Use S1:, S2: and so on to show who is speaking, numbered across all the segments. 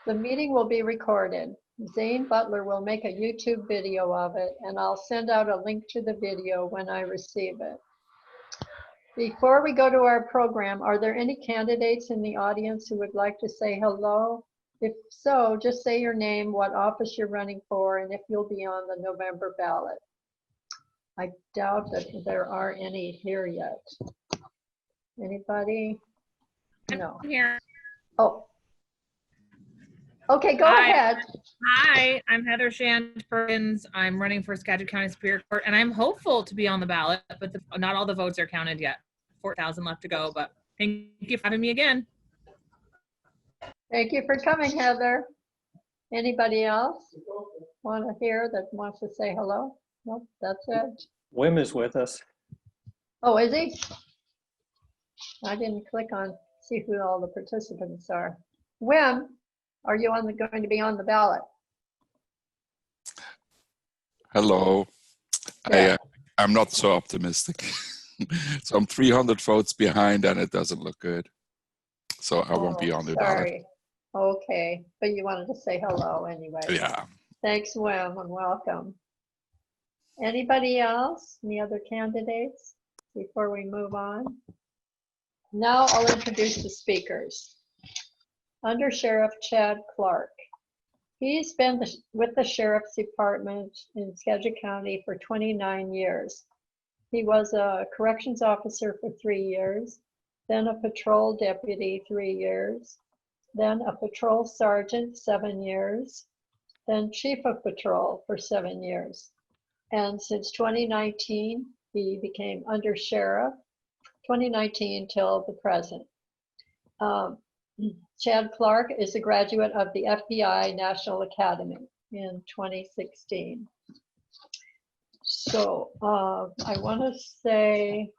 S1: The meeting will be recorded. Zane Butler will make a YouTube video of it, and I'll send out a link to the video when I receive it. Before we go to our program, are there any candidates in the audience who would like to say hello? If so, just say your name, what office you're running for, and if you'll be on the November ballot. I doubt that there are any here yet. Anybody? No.
S2: I'm here.
S1: Oh. Okay, go ahead.
S2: Hi, I'm Heather Shand Perkins. I'm running for Skagit County Superior Court, and I'm hopeful to be on the ballot, but not all the votes are counted yet. 4,000 left to go, but thank you for having me again.
S1: Thank you for coming, Heather. Anybody else want to hear that wants to say hello? Nope, that's it.
S3: Wim is with us.
S1: Oh, is he? I didn't click on see who all the participants are. Wim, are you going to be on the ballot?
S4: Hello.
S1: Yeah.
S4: I'm not so optimistic. So I'm 300 votes behind and it doesn't look good. So I won't be on the ballot.
S1: Sorry. Okay, but you wanted to say hello anyway.
S4: Yeah.
S1: Thanks, Wim, and welcome. Anybody else? Any other candidates before we move on? Now I'll introduce the speakers. Under Sheriff Chad Clark. He's been with the Sheriff's Department in Skagit County for 29 years. He was a corrections officer for 3 years, then a patrol deputy 3 years, then a patrol sergeant 7 years, then chief of patrol for 7 years. And since 2019, he became under sheriff, 2019 till the present. Chad Clark is a graduate of the FBI National Academy in 2016. So I want to say,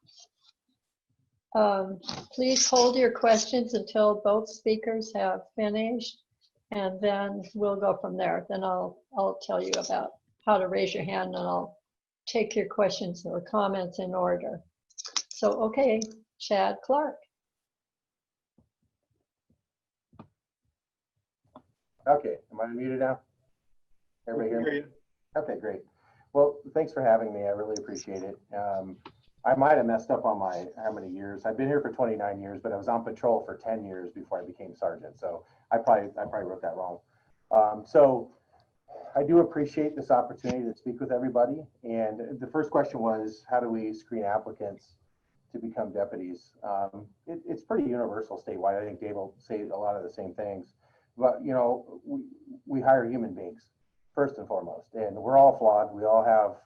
S1: please hold your questions until both speakers have finished, and then we'll go from there. Then I'll tell you about how to raise your hand, and I'll take your questions or comments in order. So, okay, Chad Clark.
S5: Okay, am I muted now? Everybody hear me? Okay, great. Well, thanks for having me. I really appreciate it. I might have messed up on my how many years. I've been here for 29 years, but I was on patrol for 10 years before I became sergeant. So I probably wrote that wrong. So I do appreciate this opportunity to speak with everybody. And the first question was, how do we screen applicants to become deputies? It's pretty universal statewide. I think Dave will say a lot of the same things. But, you know, we hire human beings first and foremost, and we're all flawed. We all have,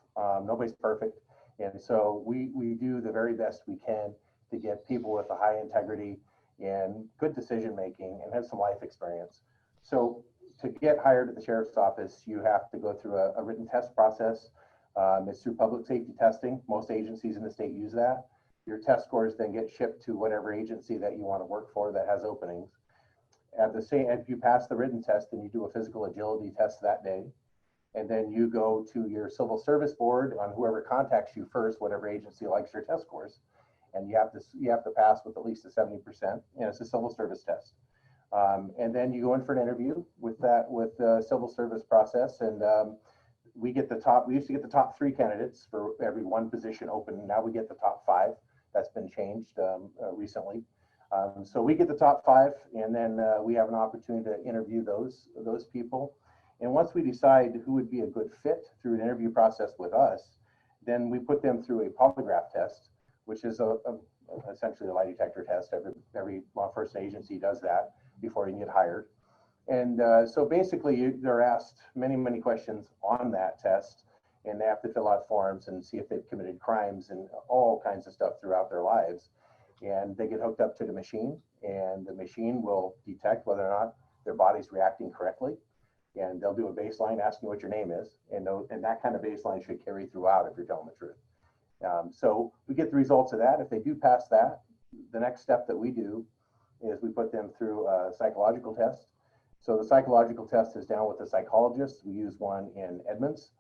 S5: nobody's perfect. And so we do the very best we can to get people with a high integrity and good decision-making and have some life experience. So to get hired at the sheriff's office, you have to go through a written test process. It's through public safety testing. Most agencies in the state use that. Your test scores then get shipped to whatever agency that you want to work for that has openings. At the same, if you pass the written test, then you do a physical agility test that day. And then you go to your civil service board on whoever contacts you first, whatever agency likes your test scores. And you have to pass with at least a 70%, and it's a civil service test. And then you go in for an interview with the civil service process. And we used to get the top 3 candidates for every one position open. Now we get the top 5. That's been changed recently. So we get the top 5, and then we have an opportunity to interview those people. And once we decide who would be a good fit through an interview process with us, then we put them through a polygraph test, which is essentially a lie detector test. Every law enforcement agency does that before you can get hired. And so basically they're asked many, many questions on that test, and they have to fill out forms and see if they've committed crimes and all kinds of stuff throughout their lives. And they get hooked up to the machine, and the machine will detect whether or not their body's reacting correctly. And they'll do a baseline asking what your name is, and that kind of baseline should carry throughout if you're telling the truth. So we get the results of that. If they do pass that, the next step that we do is we put them through a psychological test. So the psychological test is down with a psychologist. We use one in Edmonds,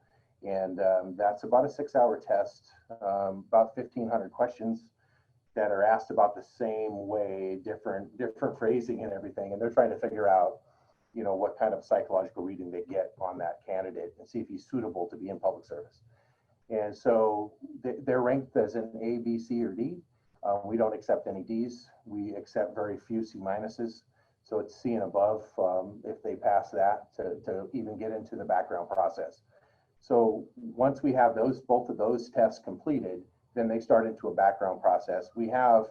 S5: and that's about a 6-hour test, about 1,500 questions that are asked about the same way, different phrasing and everything. And they're trying to figure out you know, what kind of psychological reading they get on that candidate and see if he's suitable to be in public service. And so they're ranked as an A, B, C, or D. We don't accept any Ds. We accept very few C minuses. So it's C and above if they pass that to even get into the background process. So once we have both of those tests completed, then they start into a background process. We have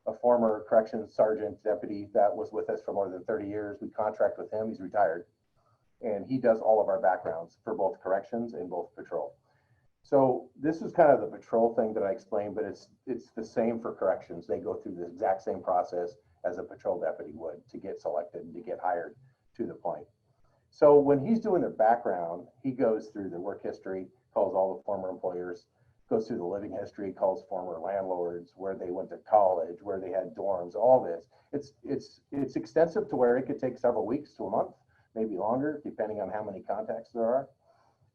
S5: a former corrections sergeant deputy that was with us for more than 30 years. We contract with him, he's retired. And he does all of our backgrounds for both corrections and both patrol. So this is kind of the patrol thing that I explained, but it's the same for corrections. They go through the exact same process as a patrol deputy would to get selected and to get hired to the point. So when he's doing their background, he goes through their work history, calls all the former employers, goes through the living history, calls former landlords, where they went to college, where they had dorms, all this. It's extensive to where it could take several weeks to a month, maybe longer, depending on how many contacts there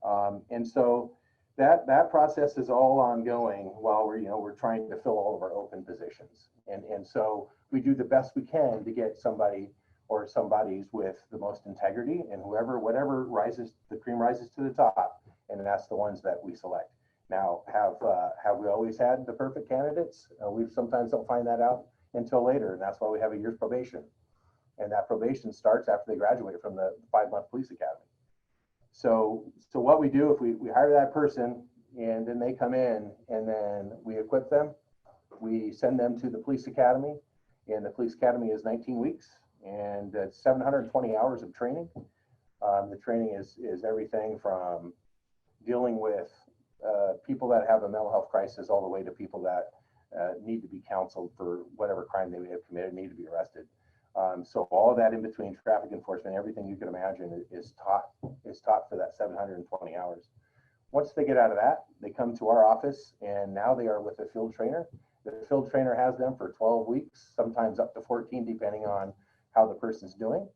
S5: are. And so that process is all ongoing while we're trying to fill all of our open positions. And so we do the best we can to get somebody or somebody's with the most integrity, and whatever rises, the cream rises to the top, and that's the ones that we select. Now, have we always had the perfect candidates? We sometimes don't find that out until later, and that's why we have a year's probation. And that probation starts after they graduate from the 5-month police academy. So what we do, if we hire that person and then they come in and then we equip them, we send them to the police academy, and the police academy is 19 weeks and it's 720 hours of training. The training is everything from dealing with people that have a mental health crisis all the way to people that need to be counseled for whatever crime they may have committed, need to be arrested. So all of that in between, traffic enforcement, everything you can imagine is taught for that 720 hours. Once they get out of that, they come to our office, and now they are with a field trainer. The field trainer has them for 12 weeks, sometimes up to 14, depending on how the person's doing.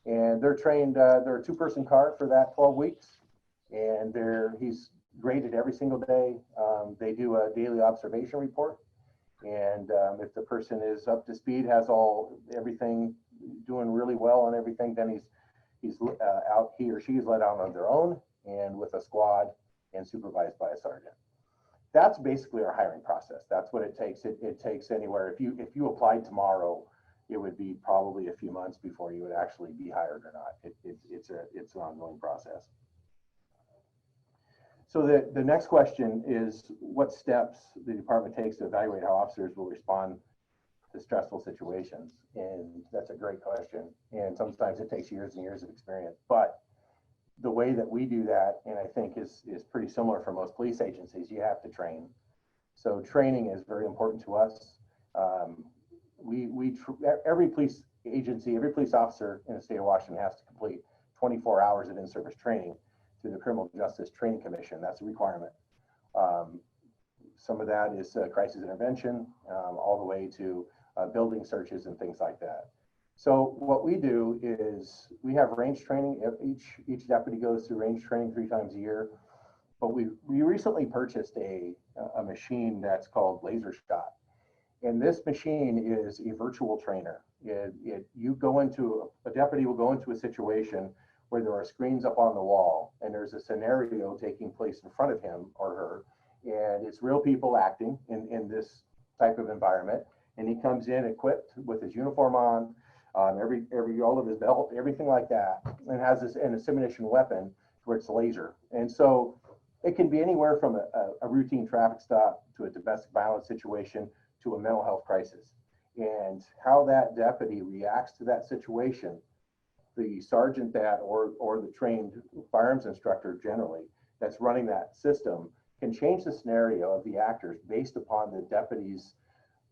S5: And they're trained, they're a 2-person car for that 12 weeks. And he's graded every single day. They do a daily observation report. And if the person is up to speed, has everything doing really well on everything, then he or she is let out on their own and with a squad and supervised by a sergeant. That's basically our hiring process. That's what it takes. It takes anywhere. If you applied tomorrow, it would be probably a few months before you would actually be hired or not. It's an ongoing process. So the next question is what steps the department takes to evaluate how officers will respond to stressful situations. And that's a great question. And sometimes it takes years and years of experience. But the way that we do that, and I think is pretty similar for most police agencies, you have to train. So training is very important to us. Every police agency, every police officer in the state of Washington has to complete 24 hours of in-service training through the Criminal Justice Training Commission. That's a requirement. Some of that is crisis intervention, all the way to building searches and things like that. So what we do is we have range training. Each deputy goes through range training 3 times a year. But we recently purchased a machine that's called Laser Shot. And this machine is a virtual trainer. A deputy will go into a situation where there are screens up on the wall and there's a scenario taking place in front of him or her. And it's real people acting in this type of environment. And he comes in equipped with his uniform on, all of his belt, everything like that, and has an insemination weapon where it's laser. And so it can be anywhere from a routine traffic stop to a domestic violence situation to a mental health crisis. And how that deputy reacts to that situation, the sergeant or the trained firearms instructor generally that's running that system can change the scenario of the actors based upon the deputy's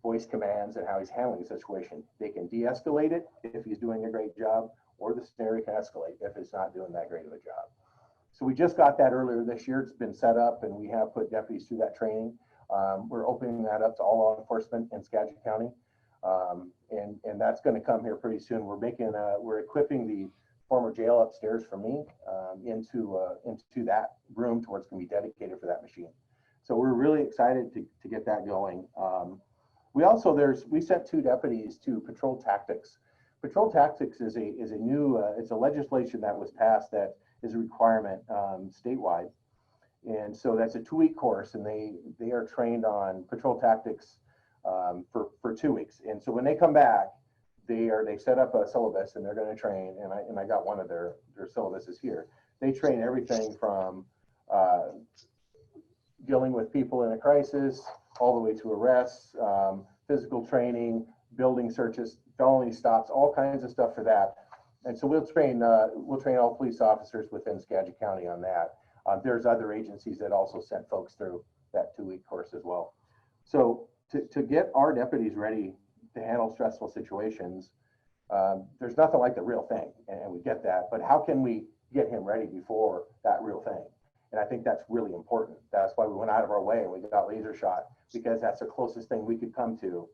S5: voice commands and how he's handling the situation. They can de-escalate it if he's doing a great job, or the scenario can escalate if it's not doing that great of a job. So we just got that earlier this year. It's been set up and we have put deputies through that training. We're opening that up to all law enforcement in Skagit County. And that's going to come here pretty soon. We're equipping the former jail upstairs for me into that room to where it's going to be dedicated for that machine. So we're really excited to get that going. We sent 2 deputies to patrol tactics. patrol tactics is a new, it's a legislation that was passed that is a requirement statewide. And so that's a 2-week course, and they are trained on patrol tactics for 2 weeks. And so when they come back, they set up a syllabus, and they're going to train. And I got one of their syllabuses here. They train everything from dealing with people in a crisis all the way to arrests, physical training, building searches, felony stops, all kinds of stuff for that. And so we'll train all police officers within Skagit County on that. There's other agencies that also sent folks through that 2-week course as well. So to get our deputies ready to handle stressful situations, there's nothing like the real thing, and we get that, but how can we get him ready before that real thing? And I think that's really important. That's why we went out of our way and we got laser shot, because that's the closest thing we could come to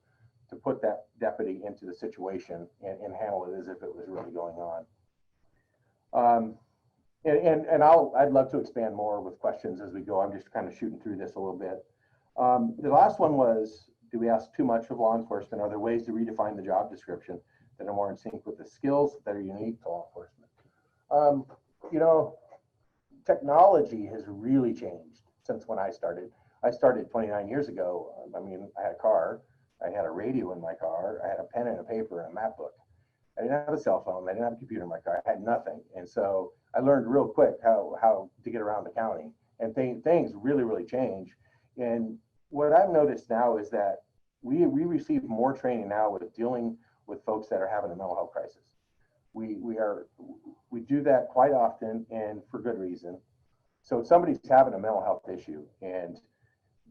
S5: put that deputy into the situation and handle it as if it was really going on. I'd love to expand more with questions as we go. I'm just kind of shooting through this a little bit. The last one was, do we ask too much of law enforcement? Are there ways to redefine the job description that are more in sync with the skills that are unique to law enforcement? You know, technology has really changed since when I started. I started 29 years ago. I mean, I had a car, I had a radio in my car, I had a pen and a paper and a map book. I didn't have a cell phone, I didn't have a computer in my car, I had nothing. And so I learned real quick how to get around the county, and things really, really change. And what I've noticed now is that we receive more training now with dealing with folks that are having a mental health crisis. We do that quite often, and for good reason. So if somebody's having a mental health issue and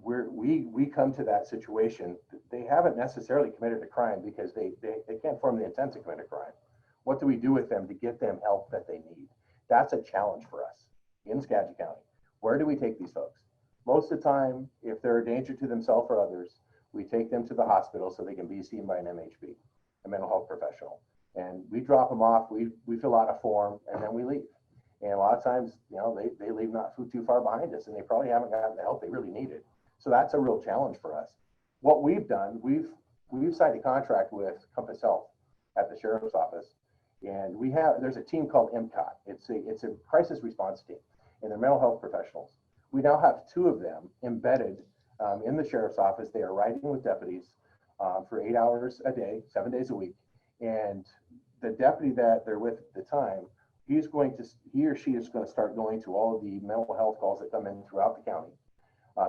S5: we come to that situation, they haven't necessarily committed a crime because they can't form the intent to commit a crime. What do we do with them to get them help that they need? That's a challenge for us in Skagit County. Where do we take these folks? Most of the time, if they're a danger to themselves or others, we take them to the hospital so they can be seen by an MHP, a mental health professional. And we drop them off, we fill out a form, and then we leave. And a lot of times, you know, they leave not too far behind us, and they probably haven't gotten the help they really needed. So that's a real challenge for us. What we've done, we've signed a contract with Compass Health at the Sheriff's Office, and there's a team called MCOT. It's a crisis response team, and they're mental health professionals. We now have 2 of them embedded in the Sheriff's Office. They are riding with deputies for 8 hours a day, 7 days a week. And the deputy that they're with at the time, he or she is going to start going to all of the mental health calls that come in throughout the county,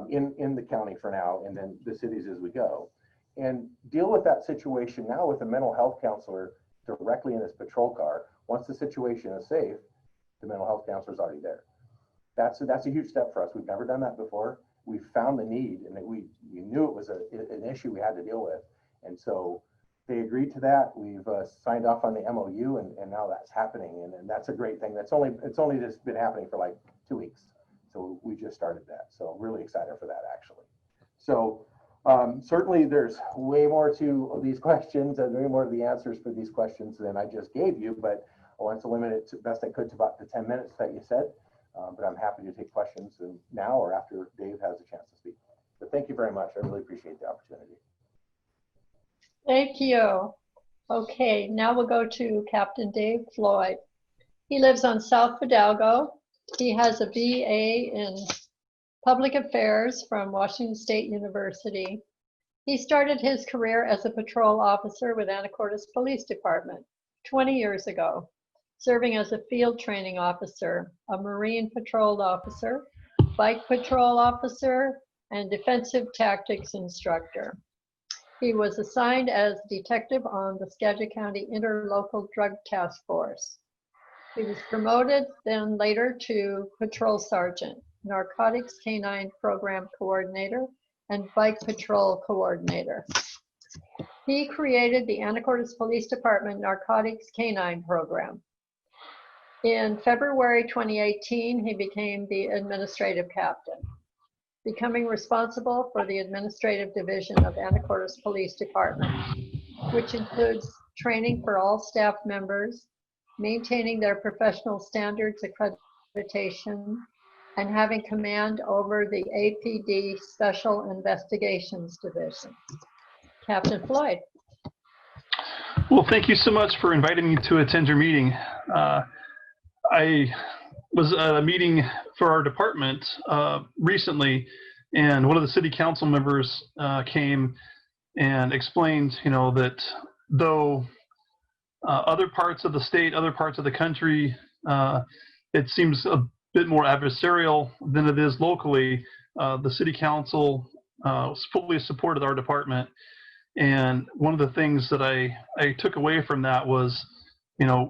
S5: in the county for now, and then the cities as we go, and deal with that situation now with a mental health counselor directly in his patrol car. Once the situation is safe, the mental health counselor is already there. That's a huge step for us. We've never done that before. We found the need, and we knew it was an issue we had to deal with, and so they agreed to that. We've signed off on the MOU, and now that's happening, and that's a great thing. It's only just been happening for like 2 weeks, so we just started that. So really excited for that, actually. So certainly there's way more to these questions and way more to the answers for these questions than I just gave you, but I wanted to limit it to best I could to about the 10 minutes that you said. But I'm happy to take questions now or after Dave has a chance to speak. But thank you very much. I really appreciate the opportunity.
S1: Thank you. Okay, now we'll go to Captain Dave Floyd. He lives on South Fidalgo. He has a BA in Public Affairs from Washington State University. He started his career as a patrol officer with Anacortes Police Department 20 years ago, serving as a field training officer, a Marine patrol officer, bike patrol officer, and defensive tactics instructor. He was assigned as detective on the Skagit County Interlocal Drug Task Force. He was promoted then later to patrol sergeant, narcotics canine program coordinator, and bike patrol coordinator. He created the Anacortes Police Department Narcotics Canine Program. In February 2018, he became the administrative captain, becoming responsible for the administrative division of Anacortes Police Department, which includes training for all staff members, maintaining their professional standards accreditation, and having command over the APD Special Investigations Division. Captain Floyd.
S3: Well, thank you so much for inviting me to attend your meeting. I was at a meeting for our department recently, and one of the city council members came and explained, that though other parts of the state, other parts of the country, it seems a bit more adversarial than it is locally, the city council fully supported our department. And one of the things that I took away from that was,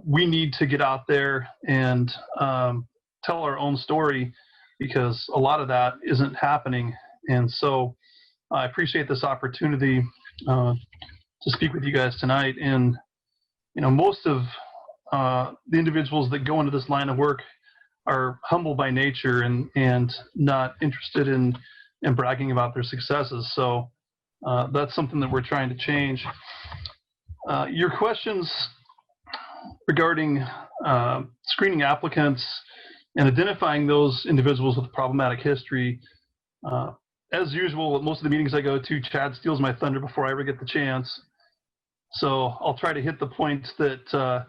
S3: we need to get out there and tell our own story, because a lot of that isn't happening. And so I appreciate this opportunity to speak with you guys tonight. And, most of the individuals that go into this line of work are humble by nature and not interested in bragging about their successes. So that's something that we're trying to change. Your questions regarding screening applicants and identifying those individuals with problematic history, as usual, at most of the meetings I go to, Chad steals my thunder before I ever get the chance. So I'll try to hit the points that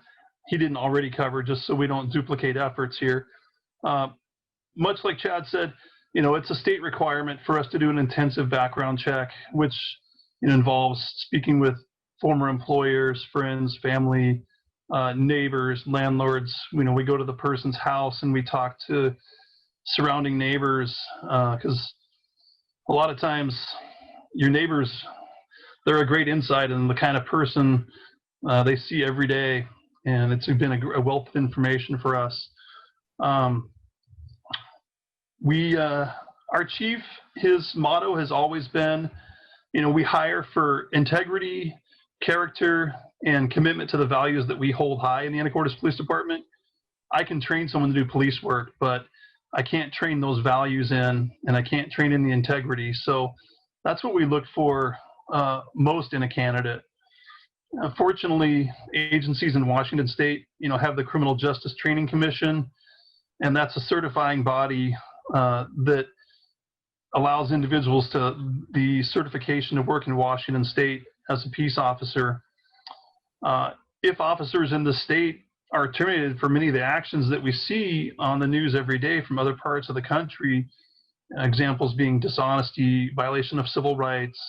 S3: he didn't already cover, just so we don't duplicate efforts here. Much like Chad said, it's a state requirement for us to do an intensive background check, which involves speaking with former employers, friends, family, neighbors, landlords. We go to the person's house and we talk to surrounding neighbors, because a lot of times your neighbors, they're a great insight in the kind of person they see every day, and it's been a wealth of information for us. Our chief, his motto has always been, we hire for integrity, character, and commitment to the values that we hold high in the Anacortes Police Department. I can train someone to do police work, but I can't train those values in, and I can't train in the integrity. So that's what we look for most in a candidate. Fortunately, agencies in Washington State, have the Criminal Justice Training Commission, and that's a certifying body that allows individuals to the certification to work in Washington State as a peace officer. If officers in the state are terminated for many of the actions that we see on the news every day from other parts of the country, examples being dishonesty, violation of civil rights,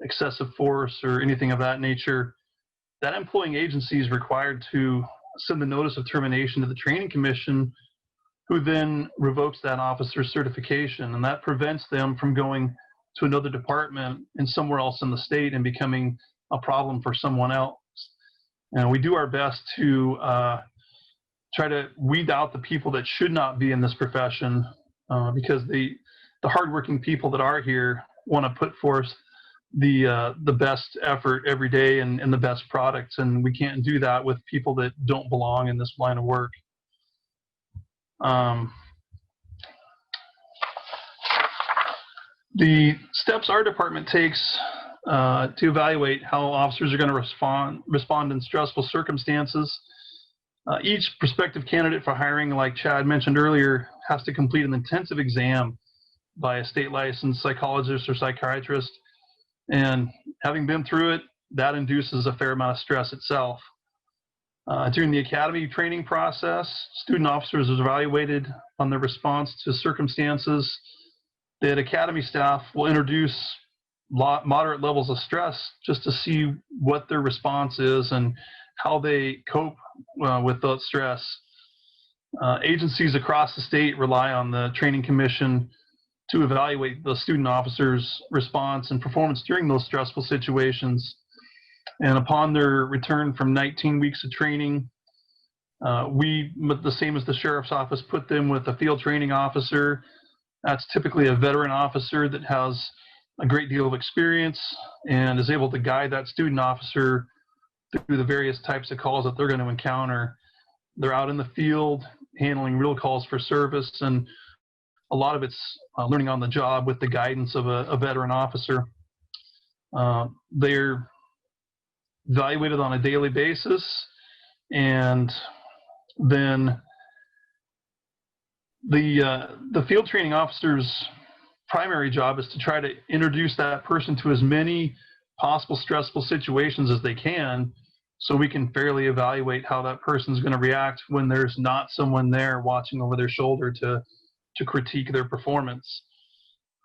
S3: excessive force, or anything of that nature, that employing agency is required to send the notice of termination to the Training Commission, who then revokes that officer's certification, and that prevents them from going to another department and somewhere else in the state and becoming a problem for someone else. And we do our best to try to weed out the people that should not be in this profession, because the hardworking people that are here want to put forth the best effort every day and the best products, and we can't do that with people that don't belong in this line of work. The steps our department takes to evaluate how officers are going to respond in stressful circumstances. Each prospective candidate for hiring, like Chad mentioned earlier, has to complete an intensive exam by a state licensed psychologist or psychiatrist. And having been through it, that induces a fair amount of stress itself. During the academy training process, student officers are evaluated on their response to circumstances. The academy staff will introduce moderate levels of stress just to see what their response is and how they cope with that stress. Agencies across the state rely on the Training Commission to evaluate the student officers' response and performance during those stressful situations. And upon their return from 19 weeks of training, we, the same as the sheriff's office, put them with a field training officer. That's typically a veteran officer that has a great deal of experience and is able to guide that student officer through the various types of calls that they're going to encounter. They're out in the field handling real calls for service, and a lot of it's learning on the job with the guidance of a veteran officer. They're evaluated on a daily basis, and then the field training officer's primary job is to try to introduce that person to as many possible stressful situations as they can, so we can fairly evaluate how that person's going to react when there's not someone there watching over their shoulder to critique their performance.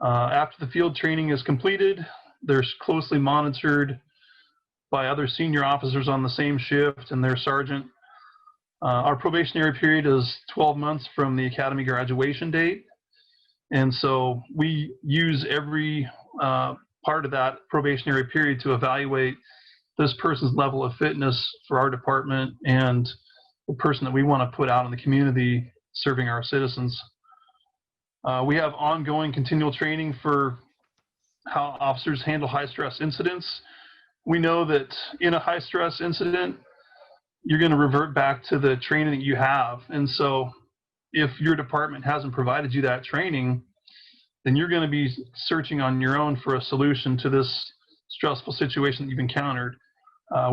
S3: After the field training is completed, they're closely monitored by other senior officers on the same shift and their sergeant. Our probationary period is 12 months from the academy graduation date. And so we use every part of that probationary period to evaluate this person's level of fitness for our department and the person that we want to put out in the community serving our citizens. We have ongoing continual training for how officers handle high-stress incidents. We know that in a high-stress incident, you're going to revert back to the training that you have. And so if your department hasn't provided you that training, then you're going to be searching on your own for a solution to this stressful situation that you've encountered.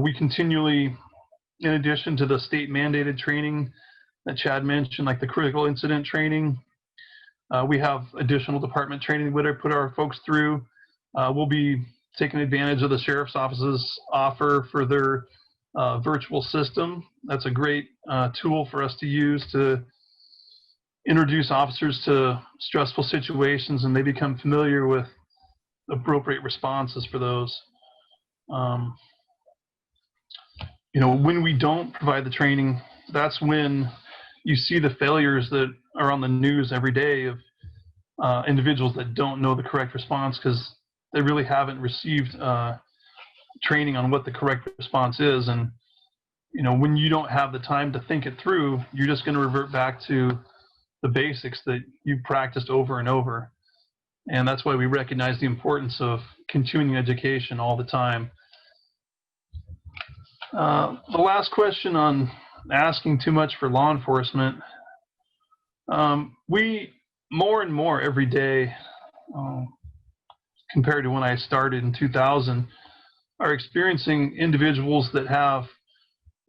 S3: We continually, in addition to the state mandated training that Chad mentioned, like the critical incident training, we have additional department training that we put our folks through. We'll be taking advantage of the sheriff's office's offer for their virtual system. That's a great tool for us to use to introduce officers to stressful situations, and they become familiar with appropriate responses for those. When we don't provide the training, that's when you see the failures that are on the news every day of individuals that don't know the correct response because they really haven't received training on what the correct response is. And, when you don't have the time to think it through, you're just going to revert back to the basics that you've practiced over and over. And that's why we recognize the importance of continuing education all the time. The last question on asking too much for law enforcement. We more and more every day, compared to when I started in 2000, are experiencing individuals that have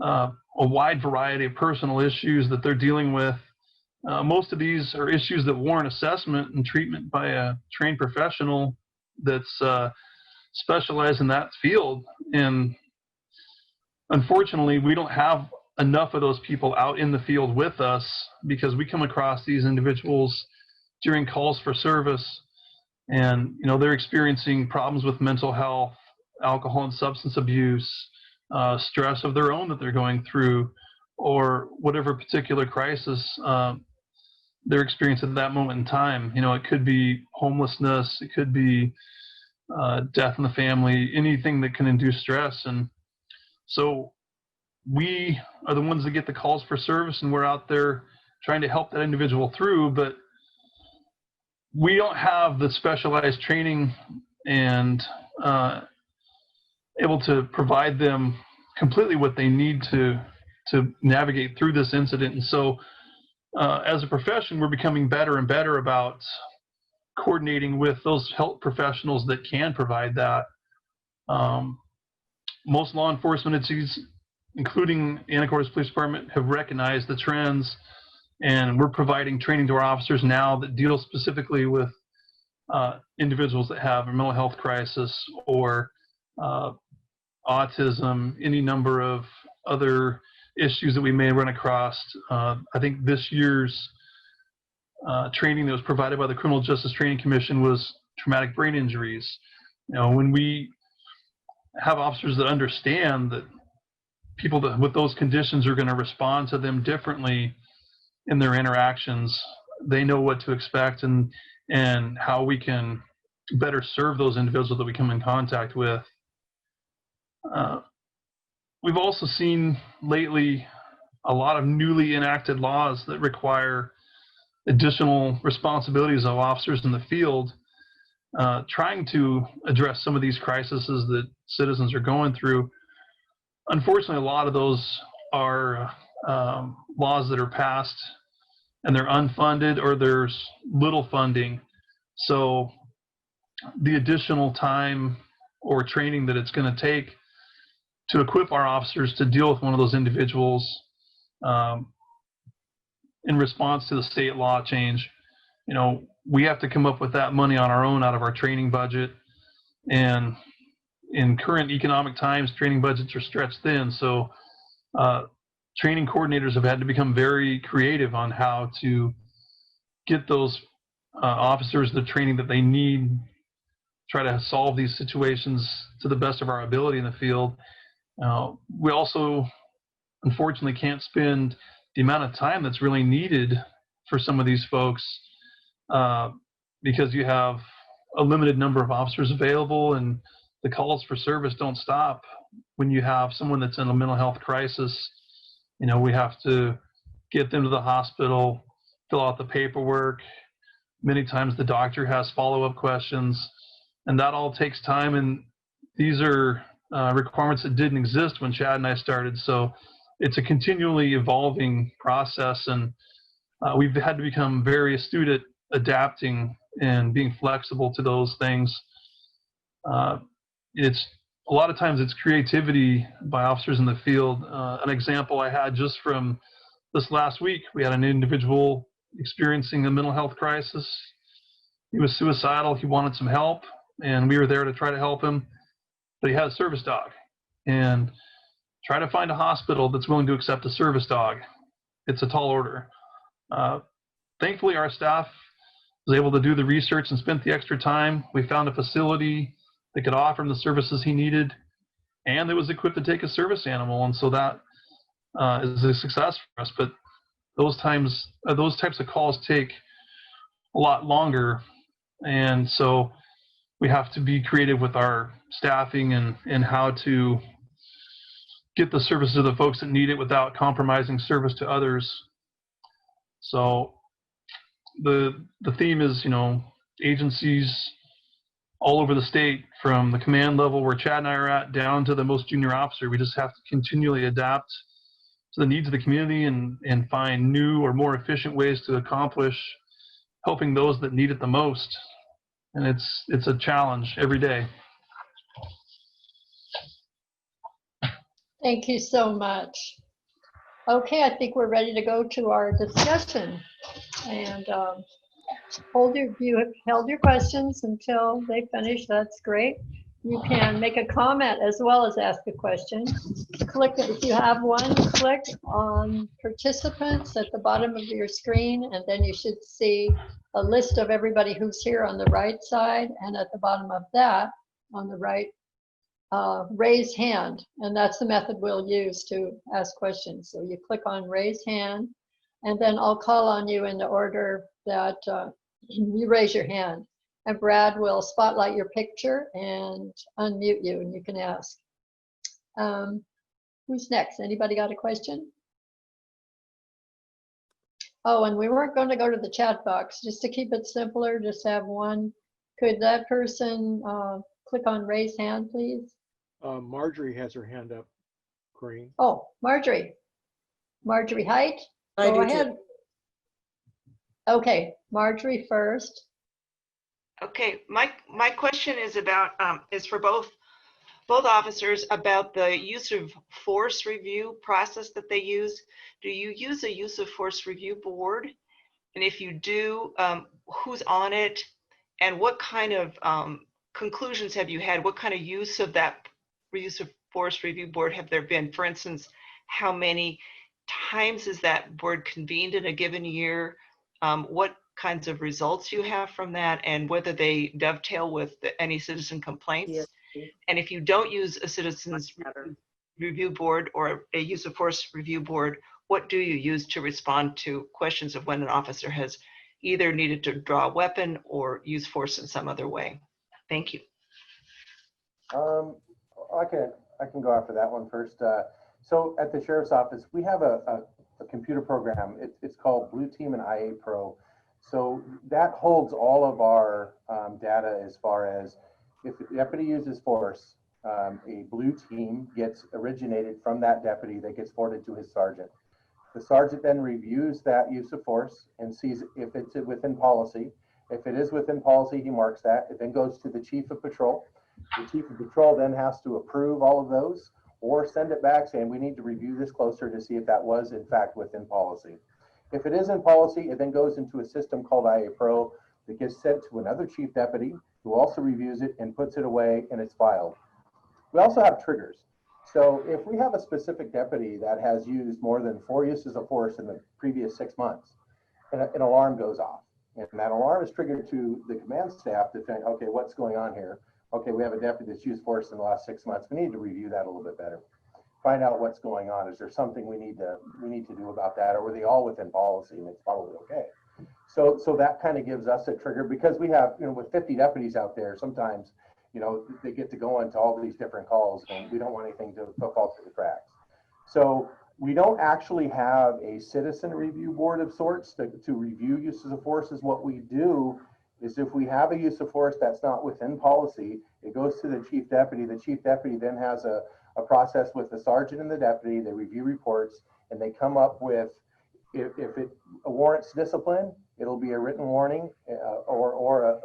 S3: a wide variety of personal issues that they're dealing with. Most of these are issues that warrant assessment and treatment by a trained professional that's specialized in that field. And unfortunately, we don't have enough of those people out in the field with us because we come across these individuals during calls for service, and they're experiencing problems with mental health, alcohol and substance abuse, stress of their own that they're going through, or whatever particular crisis they're experiencing at that moment in time. It could be homelessness, it could be death in the family, anything that can induce stress. And so we are the ones that get the calls for service, and we're out there trying to help that individual through, but we don't have the specialized training and able to provide them completely what they need to navigate through this incident. And so as a profession, we're becoming better and better about coordinating with those health professionals that can provide that. Most law enforcement agencies, including Anacortes Police Department, have recognized the trends, and we're providing training to our officers now that deals specifically with individuals that have a mental health crisis or autism, any number of other issues that we may run across. I think this year's training that was provided by the Criminal Justice Training Commission was traumatic brain injuries. When we have officers that understand that people that with those conditions are going to respond to them differently in their interactions, they know what to expect and how we can better serve those individuals that we come in contact with. We've also seen lately a lot of newly enacted laws that require additional responsibilities of officers in the field, trying to address some of these crises that citizens are going through. Unfortunately, a lot of those are laws that are passed and they're unfunded, or there's little funding. So the additional time or training that it's going to take to equip our officers to deal with one of those individuals in response to the state law change, we have to come up with that money on our own out of our training budget. And in current economic times, training budgets are stretched thin. So training coordinators have had to become very creative on how to get those officers the training that they need, try to solve these situations to the best of our ability in the field. We also, unfortunately, can't spend the amount of time that's really needed for some of these folks because you have a limited number of officers available, and the calls for service don't stop when you have someone that's in a mental health crisis. You know, we have to get them to the hospital, fill out the paperwork. Many times the doctor has follow-up questions, and that all takes time. And these are requirements that didn't exist when Chad and I started. So it's a continually evolving process, and we've had to become very astute at adapting and being flexible to those things. It's a lot of times it's creativity by officers in the field. An example I had just from this last week, we had an individual experiencing a mental health crisis. He was suicidal. He wanted some help, and we were there to try to help him. But he had a service dog, and try to find a hospital that's willing to accept a service dog. It's a tall order. Thankfully, our staff was able to do the research and spent the extra time. We found a facility that could offer him the services he needed, and it was equipped to take a service animal. And so that is a success for us. But those types of calls take a lot longer, and so we have to be creative with our staffing and how to get the service to the folks that need it without compromising service to others. So the theme is, you know, agencies all over the state, from the command level where Chad and I are at down to the most junior officer. We just have to continually adapt to the needs of the community and find new or more efficient ways to accomplish helping those that need it the most. And it's a challenge every day.
S1: Thank you so much. Okay, I think we're ready to go to our discussion. And you have held your questions until they finish. That's great. You can make a comment as well as ask a question. Click, if you have one, click on participants at the bottom of your screen, and then you should see a list of everybody who's here on the right side, and at the bottom of that, on the right, raise hand, and that's the method we'll use to ask questions. So you click on raise hand, and then I'll call on you in the order that you raise your hand, and Brad will spotlight your picture and unmute you, and you can ask. Who's next? Anybody got a question? Oh, and we weren't going to go to the chat box. Just to keep it simpler, just have one. Could that person click on raise hand, please?
S6: Marjorie has her hand up, Corinne.
S1: Oh, Marjorie. Marjorie Height, go ahead. Okay, Marjorie first.
S7: Okay, my question is about is for both officers about the use of force review process that they use. Do you use a use of force review board? And if you do, who's on it? And what kind of conclusions have you had? What kind of use of that use of force review board have there been? For instance, how many times is that board convened in a given year? What kinds of results you have from that, and whether they dovetail with any citizen complaints? Yes. And if you don't use a citizens review board or a use of force review board, what do you use to respond to questions of when an officer has either needed to draw a weapon or use force in some other way? Thank you.
S5: I can go after that one first. So at the Sheriff's Office, we have a computer program. It's called Blue Team and IA Pro. So that holds all of our data as far as if the deputy uses force, a blue team gets originated from that deputy that gets forwarded to his sergeant. The sergeant then reviews that use of force and sees if it's within policy. If it is within policy, he marks that. It then goes to the chief of patrol. The chief of patrol then has to approve all of those or send it back saying we need to review this closer to see if that was in fact within policy. If it is in policy, it then goes into a system called IA Pro that gets sent to another chief deputy who also reviews it and puts it away, and it's filed. We also have triggers. So if we have a specific deputy that has used more than 4 uses of force in the previous 6 months, an alarm goes off. And that alarm is triggered to the command staff to think, okay, what's going on here? Okay, we have a deputy that's used force in the last 6 months. We need to review that a little bit better. Find out what's going on. Is there something we need to do about that? Or were they all within policy and it's probably okay? So that kind of gives us a trigger, because we have, with 50 deputies out there, sometimes, they get to go into all these different calls and we don't want anything to fall through the cracks. So we don't actually have a citizen review board of sorts to review uses of force. Is what we do is, if we have a use of force that's not within policy, it goes to the chief deputy. The chief deputy then has a process with the sergeant and the deputy. They review reports and they come up with, if it warrants discipline, it'll be a written warning or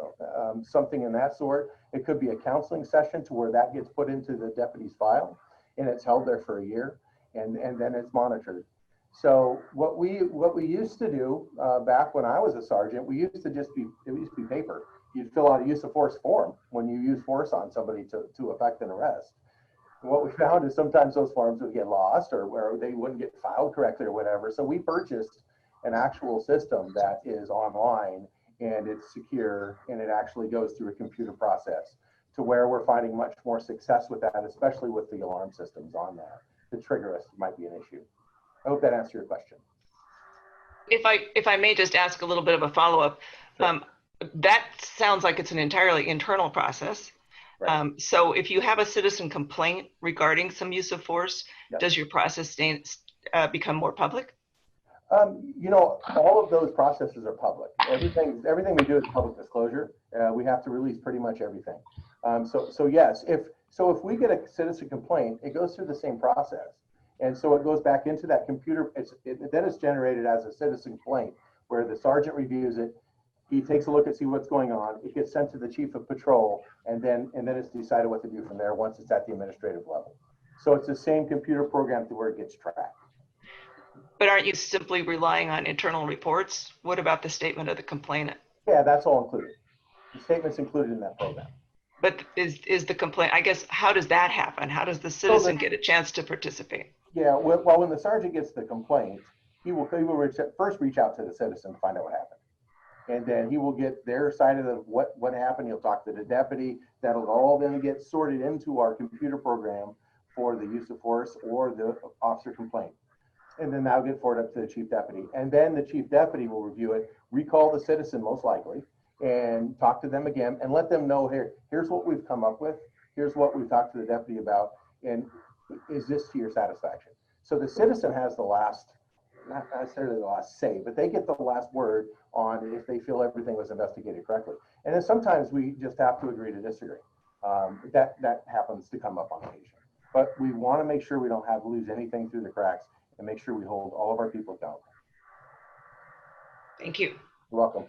S5: something in that sort. It could be a counseling session to where that gets put into the deputy's file and it's held there for a year, and then it's monitored. So what we used to do back when I was a sergeant, it used to be paper. You'd fill out a use of force form when you use force on somebody to effect an arrest. What we found is sometimes those forms would get lost, or they wouldn't get filed correctly or whatever. So we purchased an actual system that is online and it's secure, and it actually goes through a computer process, to where we're finding much more success with that, especially with the alarm systems on there. The trigger us might be an issue. I hope that answered your question.
S7: If I may just ask a little bit of a follow-up, that sounds like it's an entirely internal process.
S5: Right.
S7: So if you have a citizen complaint regarding some use of force,
S5: Yep.
S7: Does your process become more public?
S5: All of those processes are public. Everything we do is public disclosure. We have to release pretty much everything. So yes, if we get a citizen complaint, it goes through the same process. And so it goes back into that computer. Then it's generated as a citizen complaint, where the sergeant reviews it. He takes a look and see what's going on. It gets sent to the chief of patrol, and then it's decided what to do from there once it's at the administrative level. So it's the same computer program to where it gets tracked.
S7: But aren't you simply relying on internal reports? What about the statement of the complainant?
S5: Yeah, that's all included. The statement's included in that program.
S7: But is the complaint, I guess, how does that happen? How does the citizen get a chance to participate?
S5: Yeah, well, when the sergeant gets the complaint, he will first reach out to the citizen to find out what happened. And then he will get their side of what happened. He'll talk to the deputy. That'll all then get sorted into our computer program for the use of force or the officer complaint. And then that'll get forwarded up to the chief deputy. And then the chief deputy will review it, recall the citizen most likely, and talk to them again and let them know, here's what we've come up with. Here's what we've talked to the deputy about. And is this to your satisfaction? So the citizen has the last, not necessarily the last say, but they get the last word on if they feel everything was investigated correctly. And then sometimes we just have to agree to disagree. That happens to come up on occasion. But we want to make sure we don't lose anything through the cracks, and make sure we hold all of our people accountable.
S7: Thank you.
S5: You're welcome.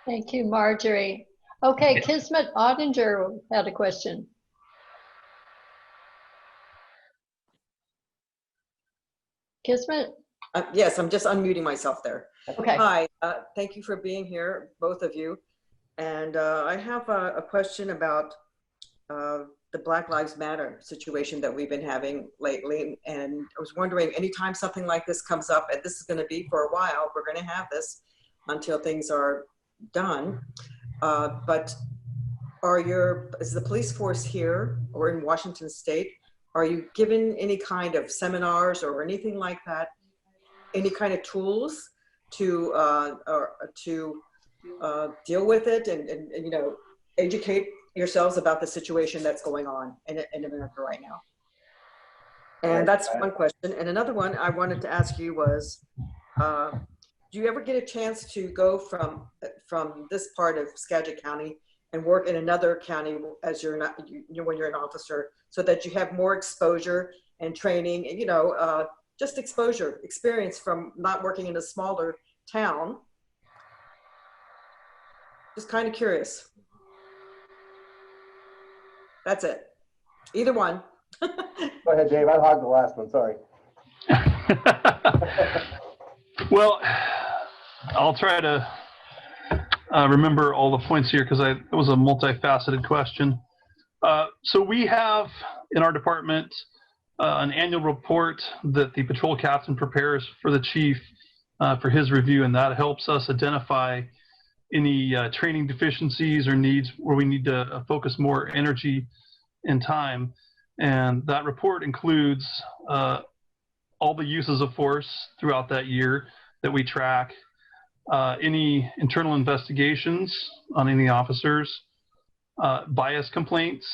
S1: Thank you, Marjorie. Okay, Kismet Ottinger had a question. Kismet?
S8: Yes, I'm just unmuting myself there.
S1: Okay.
S8: Hi, thank you for being here, both of you. And I have a question about the Black Lives Matter situation that we've been having lately. And I was wondering, anytime something like this comes up, and this is going to be for a while, we're going to have this until things are done. But is the police force here or in Washington State, are you given any kind of seminars or anything like that? Any kind of tools to deal with it and educate yourselves about the situation that's going on in America right now? And that's one question. And another one I wanted to ask you was, do you ever get a chance to go from this part of Skagit County and work in another county as when you're an officer, so that you have more exposure and training and just experience from not working in a smaller town? Just kind of curious. That's it. Either one.
S5: Go ahead, Dave. I hogged the last one. Sorry.
S3: Well, I'll try to remember all the points here, because it was a multifaceted question. So we have in our department an annual report that the patrol captain prepares for the chief for his review, and that helps us identify any training deficiencies or needs where we need to focus more energy and time. And that report includes all the uses of force throughout that year that we track, any internal investigations on any officers, bias complaints,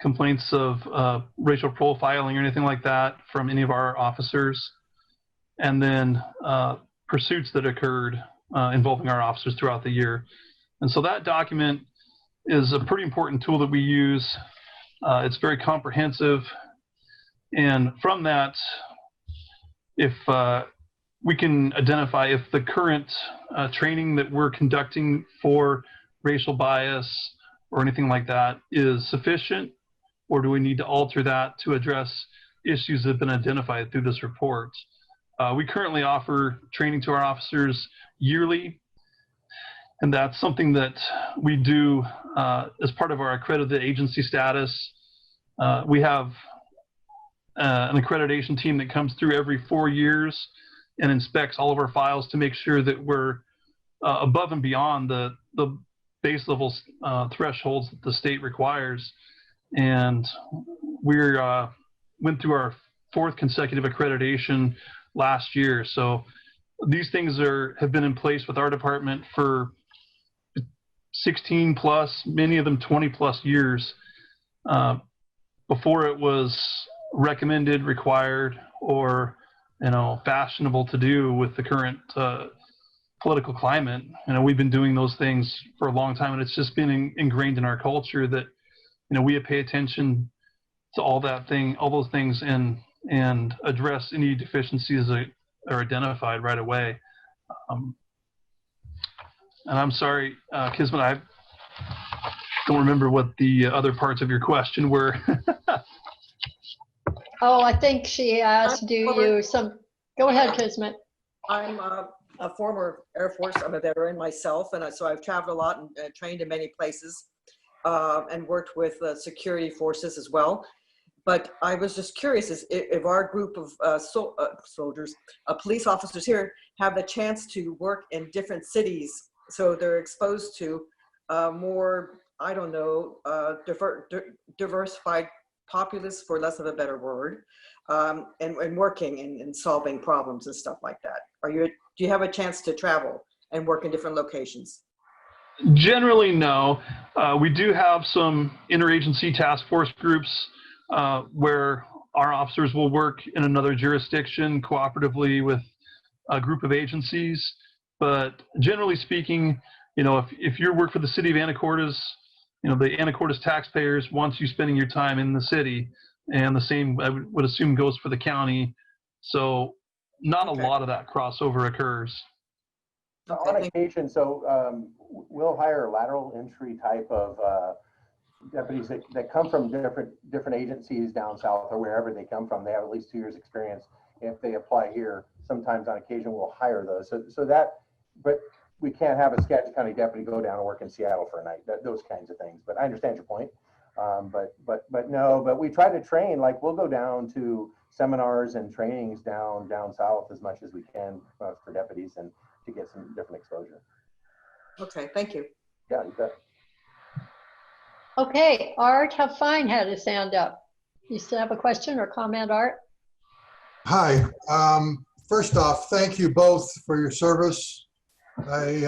S3: complaints of racial profiling or anything like that from any of our officers, and then pursuits that occurred involving our officers throughout the year. And so that document is a pretty important tool that we use. It's very comprehensive. And from that, if we can identify if the current training that we're conducting for racial bias or anything like that is sufficient, or do we need to alter that to address issues that have been identified through this report. We currently offer training to our officers yearly, and that's something that we do as part of our accredited agency status. We have an accreditation team that comes through every 4 years and inspects all of our files to make sure that we're above and beyond the base level thresholds that the state requires. And we went through our 4th consecutive accreditation last year. So these things have been in place with our department for 16 plus, many of them 20 plus years before it was recommended, required, or fashionable to do with the current political climate. We've been doing those things for a long time, and it's just been ingrained in our culture that we pay attention to all those things, and address any deficiencies that are identified right away. And I'm sorry, Kismet, I don't remember what the other parts of your question were.
S1: Oh, I think she asked, go ahead, Kismet.
S8: I'm a former Air Force. I'm a veteran myself, and so I've traveled a lot and trained in many places, and worked with security forces as well. But I was just curious if our group of soldiers, police officers here, have the chance to work in different cities, so they're exposed to more, I don't know, diversified populace, for less of a better word, and working and solving problems and stuff like that. Do you have a chance to travel and work in different locations?
S3: Generally, no. We do have some interagency task force groups where our officers will work in another jurisdiction cooperatively with a group of agencies. But generally speaking, if you work for the city of Anacortes, the Anacortes taxpayers want you spending your time in the city, and the same I would assume goes for the county. So not a lot of that crossover occurs.
S5: So on occasion, we'll hire lateral entry type of deputies that come from different agencies down south or wherever they come from. They have at least 2 years experience. If they apply here, sometimes on occasion we'll hire those. But we can't have a Skagit County deputy go down and work in Seattle for a night, those kinds of things. But I understand your point. But we try to train, like we'll go down to seminars and trainings down south as much as we can for deputies and to get some different exposure.
S8: Okay, thank you.
S5: Yeah, you bet.
S1: Okay, Art Huffine had his hand up. You still have a question or comment, Art?
S9: Hi. First off, thank you both for your service. I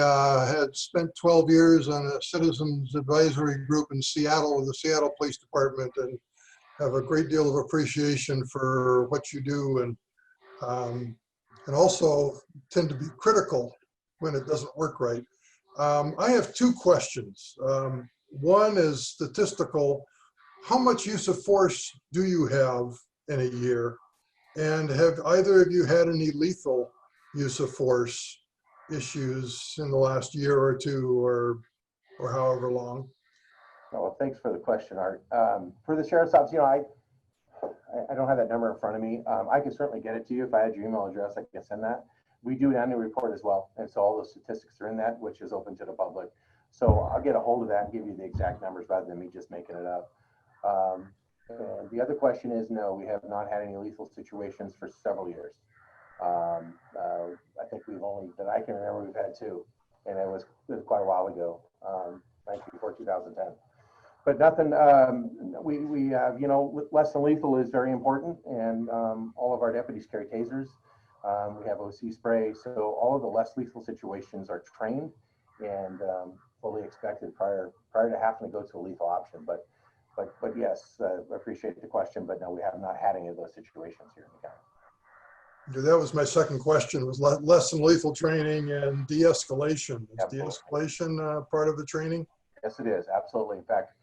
S9: had spent 12 years on a citizens advisory group in Seattle with the Seattle Police Department, and have a great deal of appreciation for what you do, and also tend to be critical when it doesn't work right. I have 2 questions. One is statistical. How much use of force do you have in a year? And have either of you had any lethal use of force issues in the last year or 2 or however long?
S5: Well, thanks for the question, Art. For the sheriff's office, I don't have that number in front of me. I can certainly get it to you. If I had your email address, I can send that. We do an annual report as well, and so all those statistics are in that, which is open to the public. So I'll get a hold of that and give you the exact numbers rather than me just making it up. And the other question is, no, we have not had any lethal situations for several years. I think we've only, that I can remember, we've had 2, and it was quite a while ago, before 2010. But nothing, we have, you know, less than lethal is very important, and all of our deputies carry tasers. We have OC spray, so all of the less lethal situations are trained and fully expected prior to having to go to a lethal option. But yes, I appreciate the question, but no, we have not had any of those situations here in the county.
S9: That was my second question, was less than lethal training and de-escalation. Is de-escalation part of the training?
S5: Yes, it is, absolutely. In fact,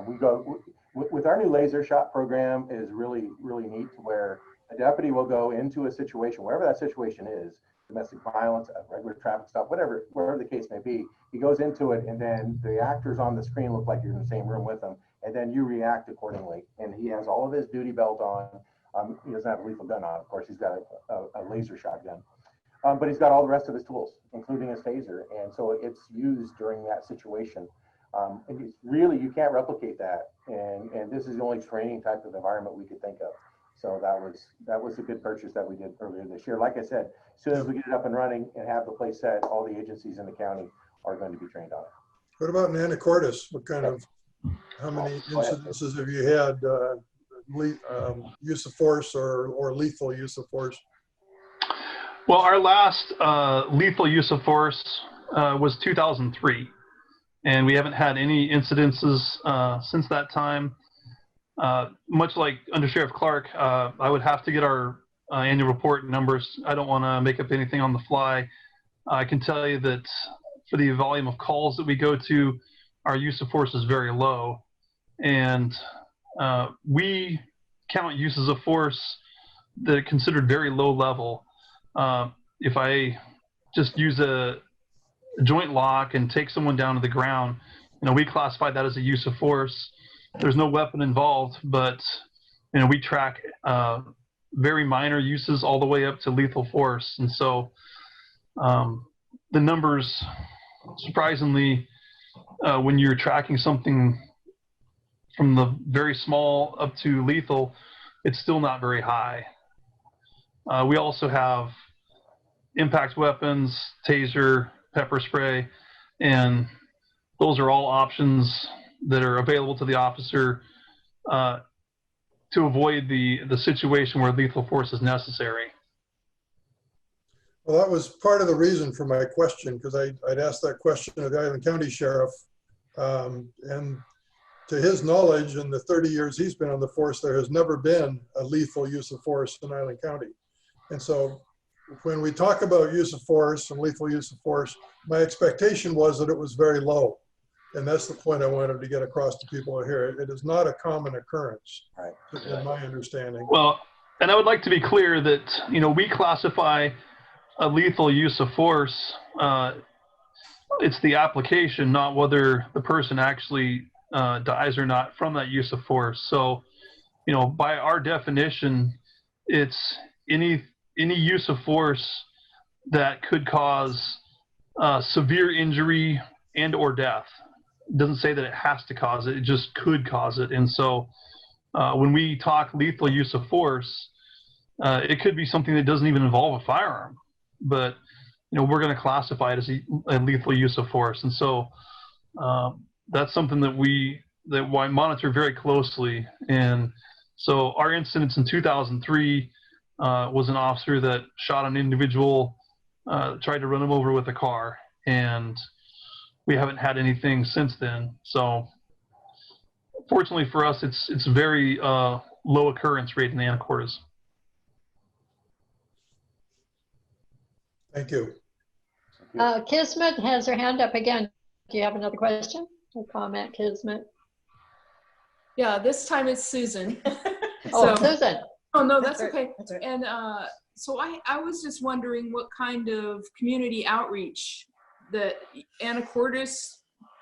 S5: we go with our new laser shot program is really, really neat, where a deputy will go into a situation, wherever that situation is, domestic violence, regular traffic stop, whatever, wherever the case may be. He goes into it, and then the actors on the screen look like you're in the same room with them, and then you react accordingly. And he has all of his duty belt on. He doesn't have a lethal gun on, of course. He's got a laser shotgun, but he's got all the rest of his tools, including his taser. And so it's used during that situation. And it's really, you can't replicate that. And this is the only training type of environment we could think of. So that was a good purchase that we did earlier this year. Like I said, as soon as we get it up and running and have the place set, all the agencies in the county are going to be trained on it.
S9: What about in Anacortes? What kind of, how many incidences have you had, use of force or lethal use of force?
S3: Well, our last lethal use of force was 2003, and we haven't had any incidences since that time. Much like Under Sheriff Clark, I would have to get our annual report numbers. I don't want to make up anything on the fly. I can tell you that for the volume of calls that we go to, our use of force is very low, and we count uses of force that are considered very low level. If I just use a joint lock and take someone down to the ground, you know, we classify that as a use of force. There's no weapon involved, but you know, we track very minor uses all the way up to lethal force. And so the numbers, surprisingly, when you're tracking something from the very small up to lethal, it's still not very high. We also have impact weapons, taser, pepper spray, and those are all options that are available to the officer to avoid the situation where lethal force is necessary.
S9: Well, that was part of the reason for my question, because I'd asked that question of the Island County Sheriff, and to his knowledge, in the 30 years he's been on the force, there has never been a lethal use of force in Island County. And so when we talk about use of force and lethal use of force, my expectation was that it was very low. And that's the point I wanted to get across to people here. It is not a common occurrence, right, in my understanding.
S3: Well, and I would like to be clear that, you know, we classify a lethal use of force. It's the application, not whether the person actually dies or not from that use of force. So, you know, by our definition, it's any use of force that could cause severe injury and or death. It doesn't say that it has to cause it, it just could cause it. And so when we talk lethal use of force, it could be something that doesn't even involve a firearm, but you know, we're going to classify it as a lethal use of force. And so that's something that we monitor very closely. And so our incidents in 2003 was an officer that shot an individual, tried to run him over with a car, and we haven't had anything since then. So fortunately for us, it's very low occurrence rate in the Anacortes.
S9: Thank you.
S1: Kismet has her hand up again. Do you have another question or comment, Kismet?
S10: Yeah, this time it's Susan.
S1: Oh, Susan.
S10: Oh, no, that's okay. That's right. And so I was just wondering what kind of community outreach that Anacortes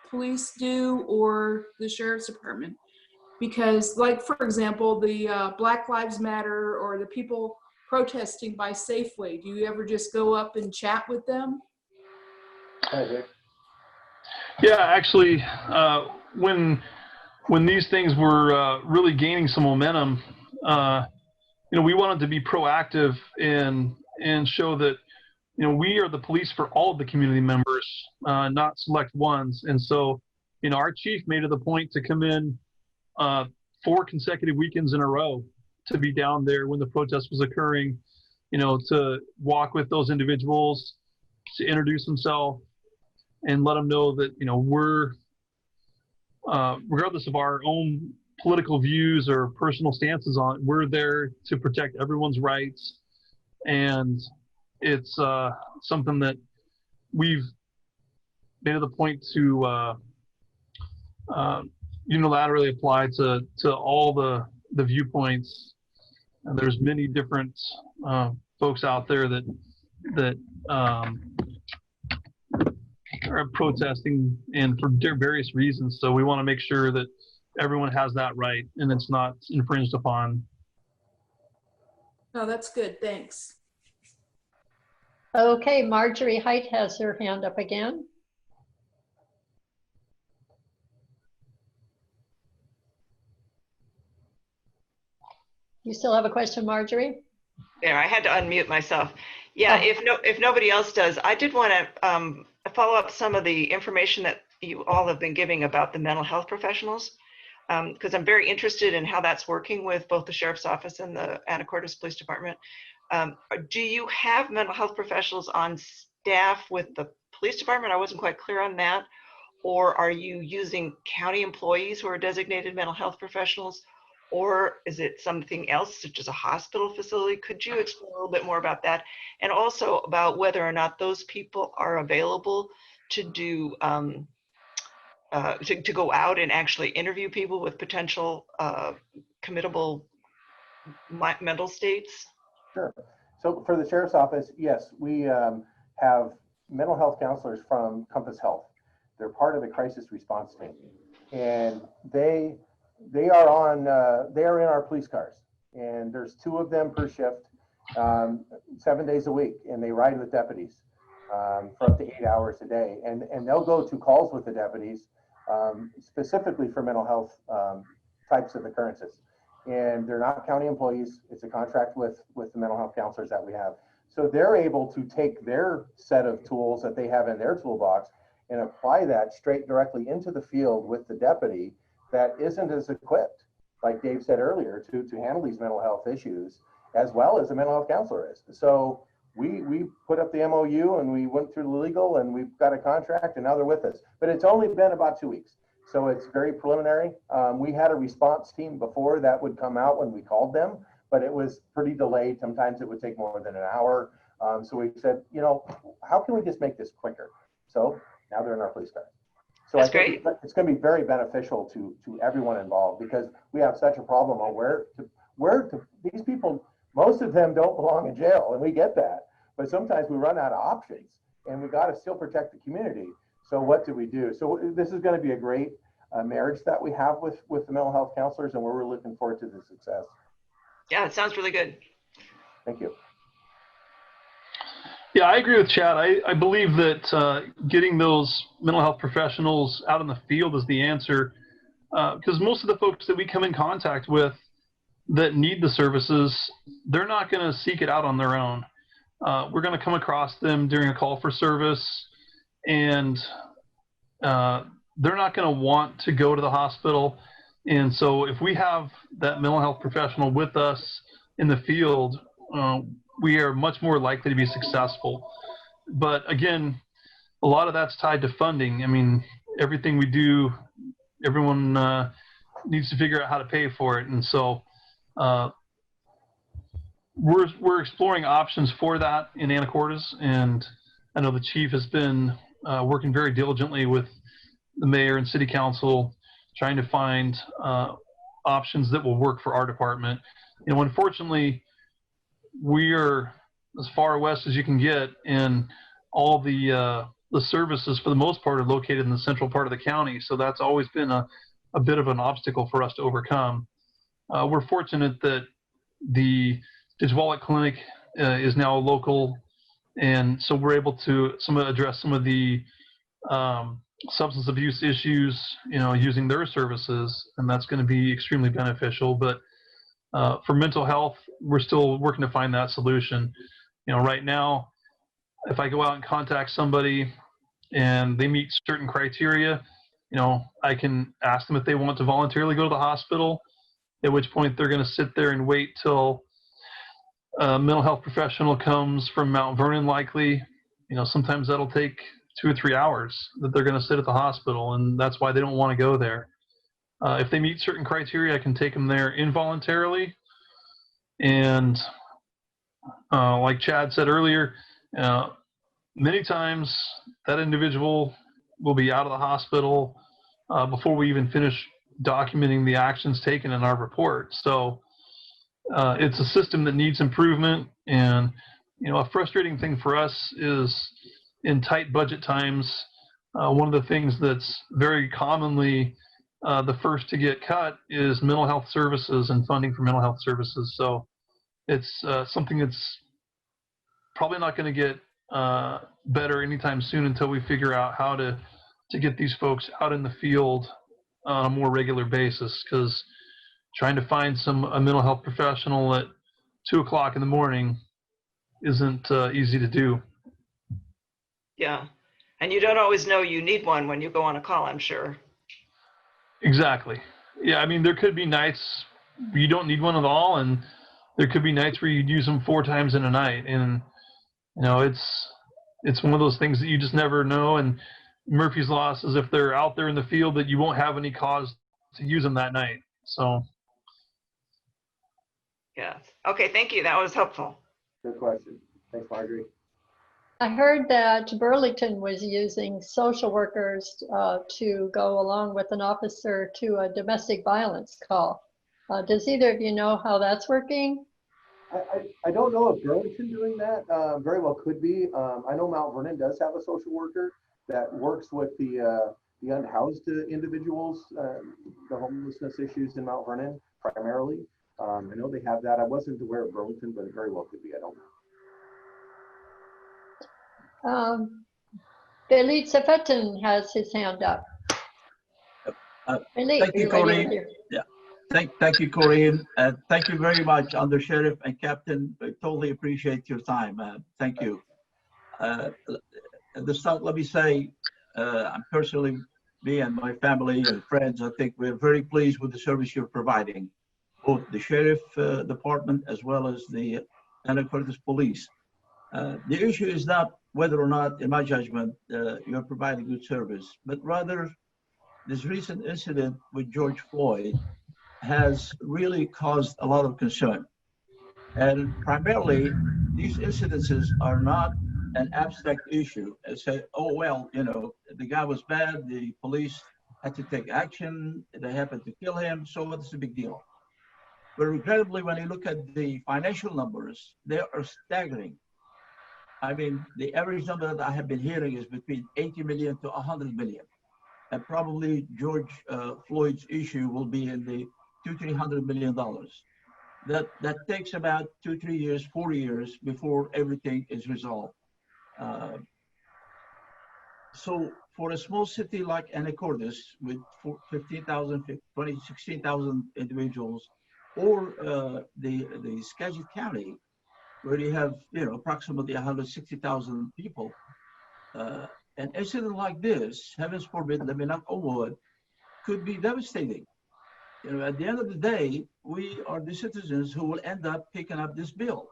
S10: police do or the sheriff's department. Because, like, for example, the Black Lives Matter or the people protesting by Safeway, do you ever just go up and chat with them?
S3: Yeah, actually, when these things were really gaining some momentum, we wanted to be proactive and show that we are the police for all of the community members, not select ones. And so, our chief made it a point to come in 4 consecutive weekends in a row to be down there when the protest was occurring, to walk with those individuals, to introduce himself, and let them know that we're regardless of our own political views or personal stances on it, we're there to protect everyone's rights. And it's something that we've made it a point to unilaterally apply to all the viewpoints. And there's many different folks out there that are protesting and for various reasons. So we want to make sure that everyone has that right and it's not infringed upon.
S10: No, that's good. Thanks.
S1: Okay, Marjorie Height has her hand up again. You still have a question, Marjorie?
S7: There, I had to unmute myself. Yeah, if nobody else does, I did want to follow up some of the information that you all have been giving about the mental health professionals, because I'm very interested in how that's working with both the Sheriff's Office and the Anacortes Police Department. Do you have mental health professionals on staff with the police department? I wasn't quite clear on that. Or are you using county employees who are designated mental health professionals? Or is it something else, such as a hospital facility? Could you explain a little bit more about that? And also about whether or not those people are available to do, to go out and actually interview people with potential committable mental states?
S5: Sure. So for the Sheriff's Office, yes, we have mental health counselors from Compass Health. They're part of the crisis response team. And they are in our police cars. And there's 2 of them per shift, 7 days a week. And they ride with deputies for up to 8 hours a day. And they'll go to calls with the deputies specifically for mental health types of occurrences. And they're not county employees. It's a contract with the mental health counselors that we have. So they're able to take their set of tools that they have in their toolbox and apply that straight directly into the field with the deputy that isn't as equipped, like Dave said earlier, to handle these mental health issues as well as a mental health counselor is. So we put up the MOU and we went through the legal and we've got a contract and now they're with us. But it's only been about 2 weeks. So it's very preliminary. We had a response team before that would come out when we called them, but it was pretty delayed. Sometimes it would take more than an hour. So we said, how can we just make this quicker? So now they're in our police car. So
S7: That's
S5: I think
S7: great.
S5: it's going to be very beneficial to everyone involved because we have such a problem on where to these people, most of them don't belong in jail and we get that, but sometimes we run out of options and we got to still protect the community. So what do we do? So this is going to be a great marriage that we have with the mental health counselors and we're really looking forward to the success.
S7: Yeah, it sounds really good.
S5: Thank you.
S3: Yeah, I agree with Chad. I believe that getting those mental health professionals out in the field is the answer, because most of the folks that we come in contact with that need the services, they're not going to seek it out on their own. We're going to come across them during a call for service, and they're not going to want to go to the hospital. And so if we have that mental health professional with us in the field, we are much more likely to be successful. But again, a lot of that's tied to funding. I mean, everything we do, everyone needs to figure out how to pay for it. And so we're exploring options for that in Anacortes. And I know the chief has been working very diligently with the mayor and city council, trying to find options that will work for our department. Unfortunately, we are as far west as you can get, and all the services for the most part are located in the central part of the county. So that's always been a bit of an obstacle for us to overcome. We're fortunate that the Dijwalik Clinic is now local, and so we're able to address some of the substance abuse issues, using their services, and that's going to be extremely beneficial. But for mental health, we're still working to find that solution. Right now, if I go out and contact somebody and they meet certain criteria, I can ask them if they want to voluntarily go to the hospital, at which point they're going to sit there and wait till a mental health professional comes from Mount Vernon, likely. Sometimes that'll take 2 or 3 hours that they're going to sit at the hospital, and that's why they don't want to go there. If they meet certain criteria, I can take them there involuntarily. And like Chad said earlier, many times that individual will be out of the hospital before we even finish documenting the actions taken in our report. So it's a system that needs improvement. And a frustrating thing for us is in tight budget times, one of the things that's very commonly the first to get cut is mental health services and funding for mental health services. So it's something that's probably not going to get better anytime soon until we figure out how to get these folks out in the field on a more regular basis, because trying to find a mental health professional at 2 o'clock in the morning isn't easy to do.
S7: Yeah. And you don't always know you need one when you go on a call, I'm sure.
S3: Exactly. Yeah, I mean, there could be nights you don't need one at all, and there could be nights where you'd use them 4 times in a night. And, it's one of those things that you just never know. And Murphy's Law says if they're out there in the field that you won't have any cause to use them that night. So.
S7: Yeah. Okay, thank you. That was helpful.
S5: Good question. Thanks, Marjorie.
S1: I heard that Burlington was using social workers to go along with an officer to a domestic violence call. Does either of you know how that's working?
S5: I don't know if Burlington doing that. Very well could be. I know Mount Vernon does have a social worker that works with the unhoused individuals, the homelessness issues in Mount Vernon primarily. I know they have that. I wasn't aware of Burlington, but it very well could be. I don't know.
S1: Belit Sefetin has his hand up. Belit,
S11: Thank you, Corey. Yeah. Thank you, Corey, and thank you very much, Under Sheriff and Captain. I totally appreciate your time. Thank you. At the start, let me say, I'm personally, me and my family and friends, I think we're very pleased with the service you're providing, both the Sheriff Department as well as the Anacortes Police. The issue is not whether or not, in my judgment, you're providing good service, but rather this recent incident with George Floyd has really caused a lot of concern. And primarily, these incidences are not an abstract issue and say, oh, well, the guy was bad, the police had to take action, they happened to kill him, so what's the big deal? But regrettably, when you look at the financial numbers, they are staggering. I mean, the average number that I have been hearing is between 80 million to 100 million. And probably George Floyd's issue will be in the $200–300 million. That takes about 2, 3 years, 4 years before everything is resolved. So for a small city like Anacortes with 15,000, 16,000 individuals, or the Skagit County, where you have approximately 160,000 people, an incident like this, heavens forbid, let me knock on wood, could be devastating. At the end of the day, we are the citizens who will end up picking up this bill.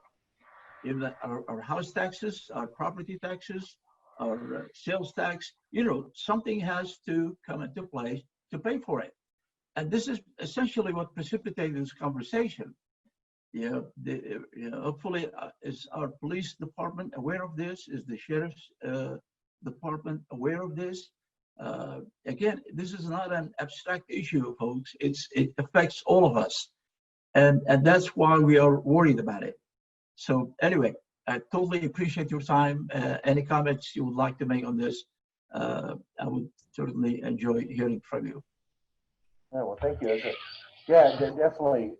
S11: Our house taxes, our property taxes, our sales tax, something has to come into place to pay for it. And this is essentially what precipitated this conversation. Hopefully, is our police department aware of this? Is the sheriff's department aware of this? Again, this is not an abstract issue, folks. It affects all of us, and that's why we are worried about it. So anyway, I totally appreciate your time. Any comments you would like to make on this, I would certainly enjoy hearing from you.
S5: Yeah, well, thank you. Yeah, definitely.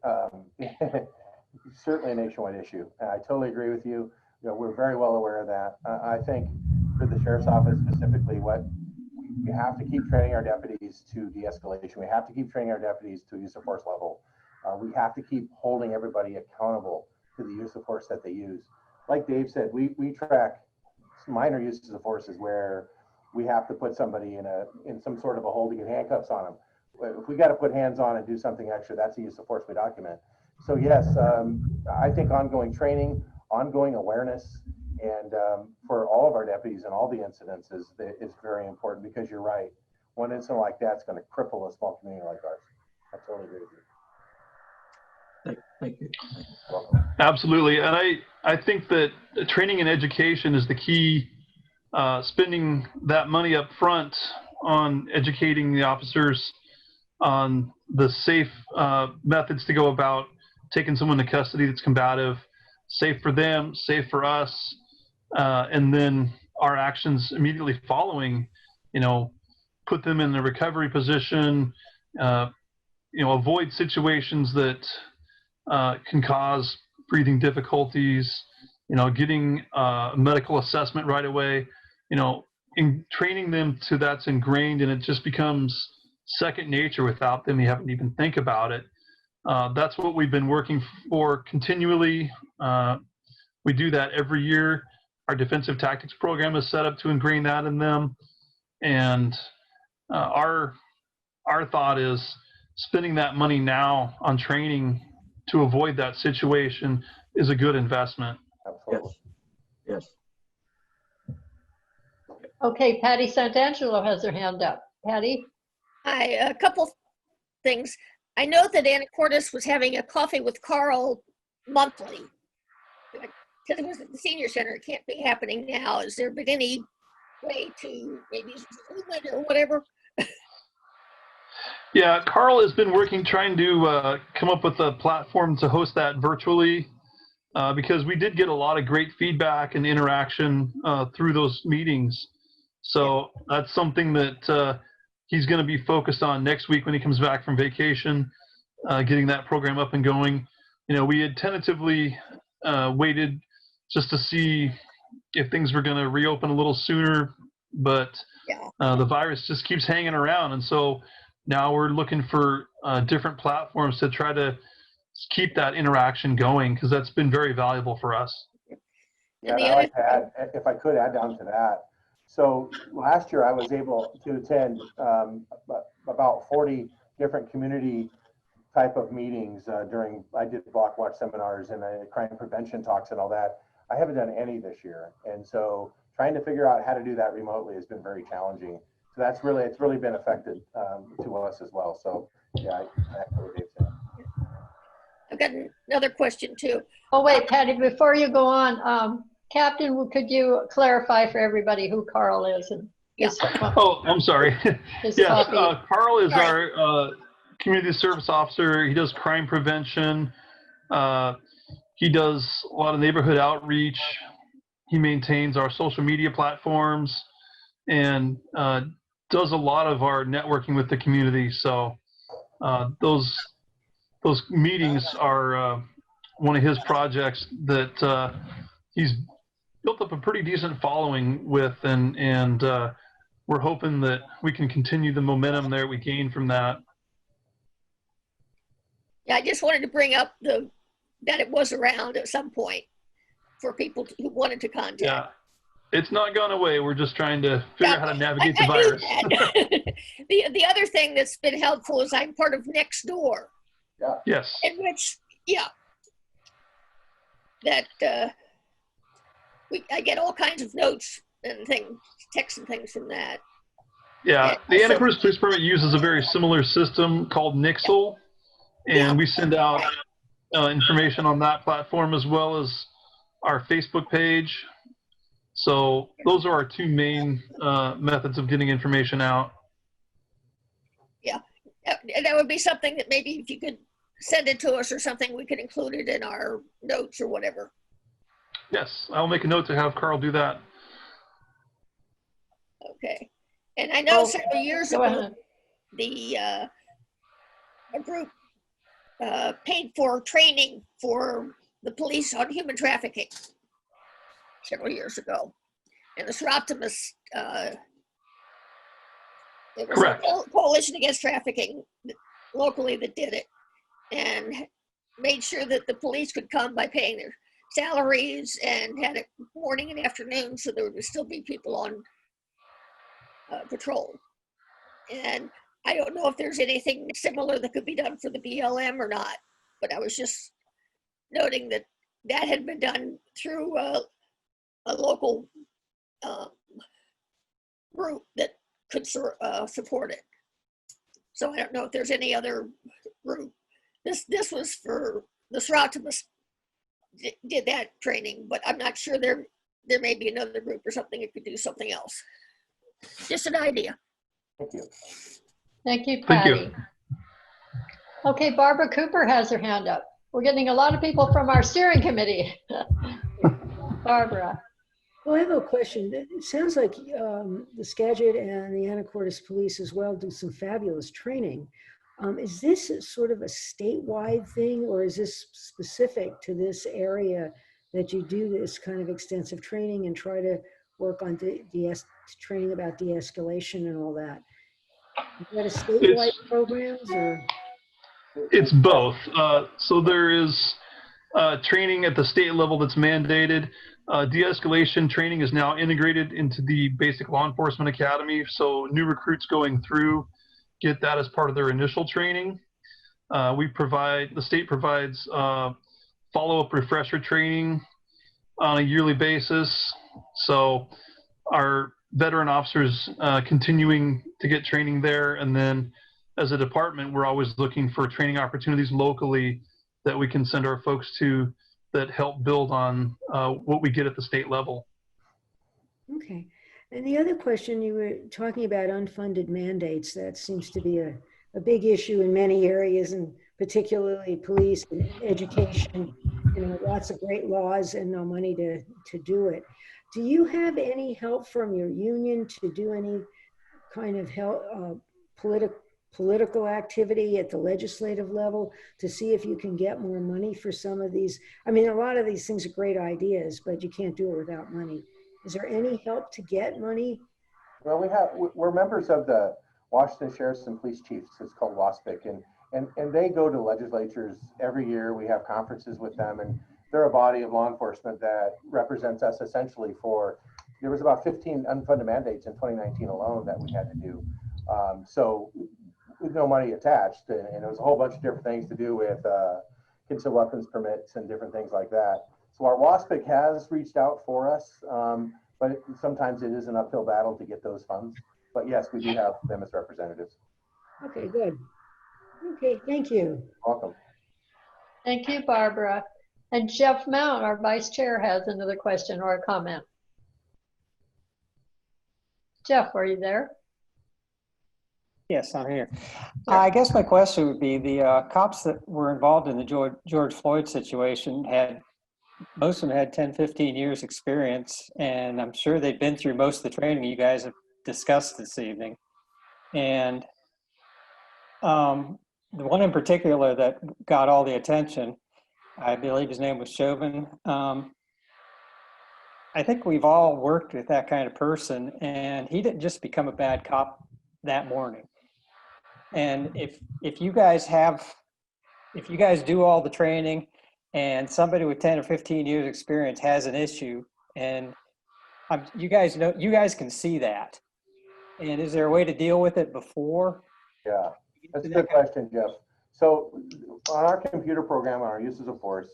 S5: Certainly a nationwide issue. I totally agree with you. We're very well aware of that. I think for the sheriff's office specifically, what we we have to keep training our deputies to de-escalation. We have to keep training our deputies to use of force level. We have to keep holding everybody accountable to the use of force that they use. Like Dave said, we track minor uses of forces where we have to put somebody in some sort of a hold to get handcuffs on them. If we got to put hands on and do something extra, that's a use of force we document. So yes, I think ongoing training, ongoing awareness, and for all of our deputies and all the incidents is very important, because you're right. One incident like that's going to cripple a small community like ours. I totally agree with you.
S11: Thank you.
S5: Welcome.
S3: Absolutely. And I think that training and education is the key. Spending that money up front on educating the officers on the safe methods to go about taking someone to custody that's combative, safe for them, safe for us, and then our actions immediately following, put them in the recovery position, avoid situations that can cause breathing difficulties, getting medical assessment right away, in training them to that's ingrained, and it just becomes second nature without them. You haven't even think about it. That's what we've been working for continually. We do that every year. Our defensive tactics program is set up to ingrain that in them. And our thought is spending that money now on training to avoid that situation is a good investment.
S5: Absolutely.
S11: Yes.
S1: Okay, Patty Santangelo has her hand up. Patty?
S12: Hi, a couple things. I know that Anacortes was having a coffee with Carl monthly. Because it was at the senior center, it can't be happening now. Has there been any way to maybe Zoom it or whatever?
S3: Yeah, Carl has been trying to come up with a platform to host that virtually, because we did get a lot of great feedback and interaction through those meetings. So that's something that he's going to be focused on next week when he comes back from vacation, getting that program up and going. We had tentatively waited just to see if things were going to reopen a little sooner, but the virus just keeps hanging around. And so now we're looking for different platforms to try to keep that interaction going, because that's been very valuable for us.
S5: Yeah, I'd like to add, if I could add on to that. So last year I was able to attend about 40 different community type of meetings I did block watch seminars and crime prevention talks and all that. I haven't done any this year. And so trying to figure out how to do that remotely has been very challenging. So it's really been affected to us as well. So yeah, I echo what Dave said.
S12: I've got another question too.
S1: Oh, wait, Patty, before you go on, Captain, could you clarify for everybody who Carl is? And
S3: Oh, I'm sorry.
S1: His
S3: Yes,
S1: coffee.
S3: Carl is our community service officer. He does crime prevention. He does a lot of neighborhood outreach. He maintains our social media platforms and does a lot of our networking with the community. So those meetings are one of his projects that he's built up a pretty decent following with, and we're hoping that we can continue the momentum there we gained from that.
S12: Yeah, I just wanted to bring up that it was around at some point for people who wanted to contact.
S3: Yeah, it's not gone away. We're just trying to figure out how to navigate the virus.
S12: The other thing that's been helpful is I'm part of Next Door.
S5: Yeah.
S3: Yes.
S12: In which, I get all kinds of notes and things, texts and things from that.
S3: Yeah, the Anacortes Police Department uses a very similar system called Nixle, and we send out information on that platform as well as our Facebook page. So those are our two main methods of getting information out.
S12: Yeah, and that would be something that maybe if you could send it to us or something, we could include it in our notes or whatever.
S3: Yes, I'll make a note to have Carl do that.
S12: Okay. And I know several years ago, a group paid for training for the police on human trafficking several years ago. And the SROPTIMUS It was
S3: Correct.
S12: a coalition against trafficking locally that did it, and made sure that the police could come by paying their salaries and had it morning and afternoon, so there would still be people on patrol. And I don't know if there's anything similar that could be done for the BLM or not, but I was just noting that that had been done through a local group that could support it. So I don't know if there's any other group. This was for the Srautabas did that training, but I'm not sure there may be another group or something that could do something else. Just an idea.
S5: Thank you.
S1: Thank you,
S3: Thank
S1: Patty.
S3: you.
S1: Okay, Barbara Cooper has her hand up. We're getting a lot of people from our steering committee. Barbara.
S13: Well, I have a question. It sounds like the Skagit and the Anacortes Police as well do some fabulous training. Is this sort of a statewide thing, or is this specific to this area that you do this kind of extensive training and try to work on training about de-escalation and all that? Is that a statewide programs or?
S3: It's both. So there is training at the state level that's mandated. De-escalation training is now integrated into the basic law enforcement academy. So new recruits going through get that as part of their initial training. The state provides follow-up refresher training on a yearly basis. So our veteran officers continuing to get training there. And then as a department, we're always looking for training opportunities locally that we can send our folks to that help build on what we get at the state level.
S13: Okay. And the other question, you were talking about unfunded mandates. That seems to be a big issue in many areas, and particularly police and education. You know, lots of great laws and no money to do it. Do you have any help from your union to do any kind of help, political activity at the legislative level to see if you can get more money for some of these? I mean, a lot of these things are great ideas, but you can't do it without money. Is there any help to get money?
S5: Well, we're members of the Washington Sheriffs and Police Chiefs. It's called WASPIC, and they go to legislatures every year. We have conferences with them, and they're a body of law enforcement that represents us essentially there was about 15 unfunded mandates in 2019 alone that we had to do. So with no money attached, and it was a whole bunch of different things to do with concealed weapons permits and different things like that. So our WASPIC has reached out for us, but sometimes it is an uphill battle to get those funds. But yes, we do have them as representatives.
S13: Okay, good. Okay, thank you.
S5: Welcome.
S1: Thank you, Barbara. And Jeff Mount, our vice chair, has another question or a comment. Jeff, are you there?
S14: Yes, I'm here. I guess my question would be the cops that were involved in the George Floyd situation most of them had 10, 15 years experience, and I'm sure they've been through most of the training you guys have discussed this evening. And the one in particular that got all the attention, I believe his name was Chauvin. I think we've all worked with that kind of person, and he didn't just become a bad cop that morning. And if you guys do all the training and somebody with 10 or 15 years experience has an issue, and you guys can see that. And is there a way to deal with it before?
S5: Yeah, that's a good question, Jeff. So on our computer program, on our uses of force,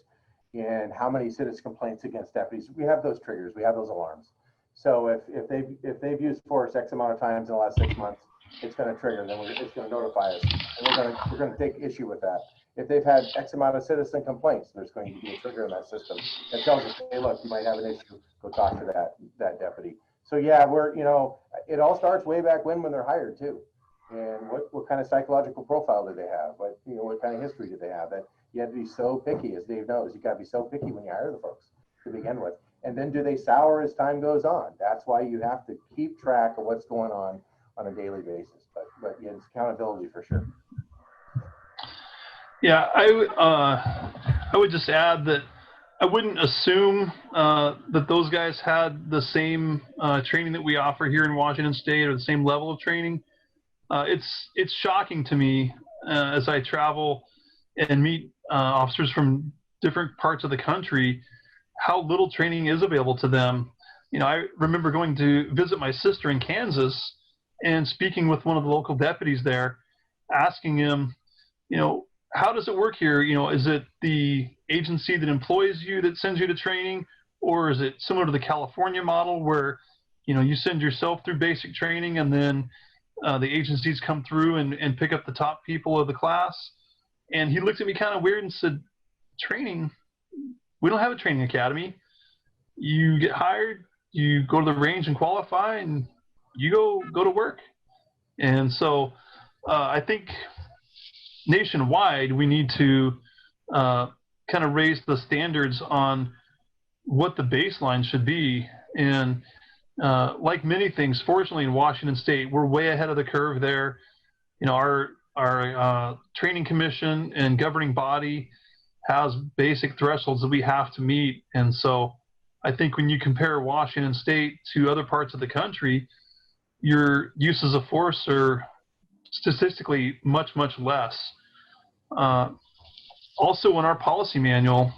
S5: and how many citizen complaints against deputies, we have those triggers, we have those alarms. So if they've used force X amount of times in the last 6 months, it's going to trigger, then it's going to notify us, and we're going to take issue with that. If they've had X amount of citizen complaints, there's going to be a trigger in that system that tells us, hey, look, you might have an issue. Go talk to that deputy. So yeah, it all starts way back when they're hired too, and what kind of psychological profile do they have? What kind of history do they have? That you have to be so picky, as Dave knows. You got to be so picky when you hire the folks to begin with, and then do they sour as time goes on? That's why you have to keep track of what's going on a daily basis. But yeah, it's accountability for sure.
S3: Yeah, I would just add that I wouldn't assume that those guys had the same training that we offer here in Washington State or the same level of training. it's shocking to me as I travel and meet officers from different parts of the country, how little training is available to them. You know, I remember going to visit my sister in Kansas and speaking with one of the local deputies there, asking him, you know, how does it work here? You know, is it the agency that employs you that sends you to training, or is it similar to the California model where, you know, you send yourself through basic training and then the agencies come through and pick up the top people of the class? And he looked at me kind of weird and said, training? We don't have a training academy. You get hired, you go to the range and qualify, and you go to work. And so I think nationwide, we need to kind of raise the standards on what the baseline should be. And like many things, fortunately in Washington State, we're way ahead of the curve there. You know, our training commission and governing body has basic thresholds that we have to meet. And so I think when you compare Washington State to other parts of the country, your uses of force are statistically much, much less. Also in our policy manual,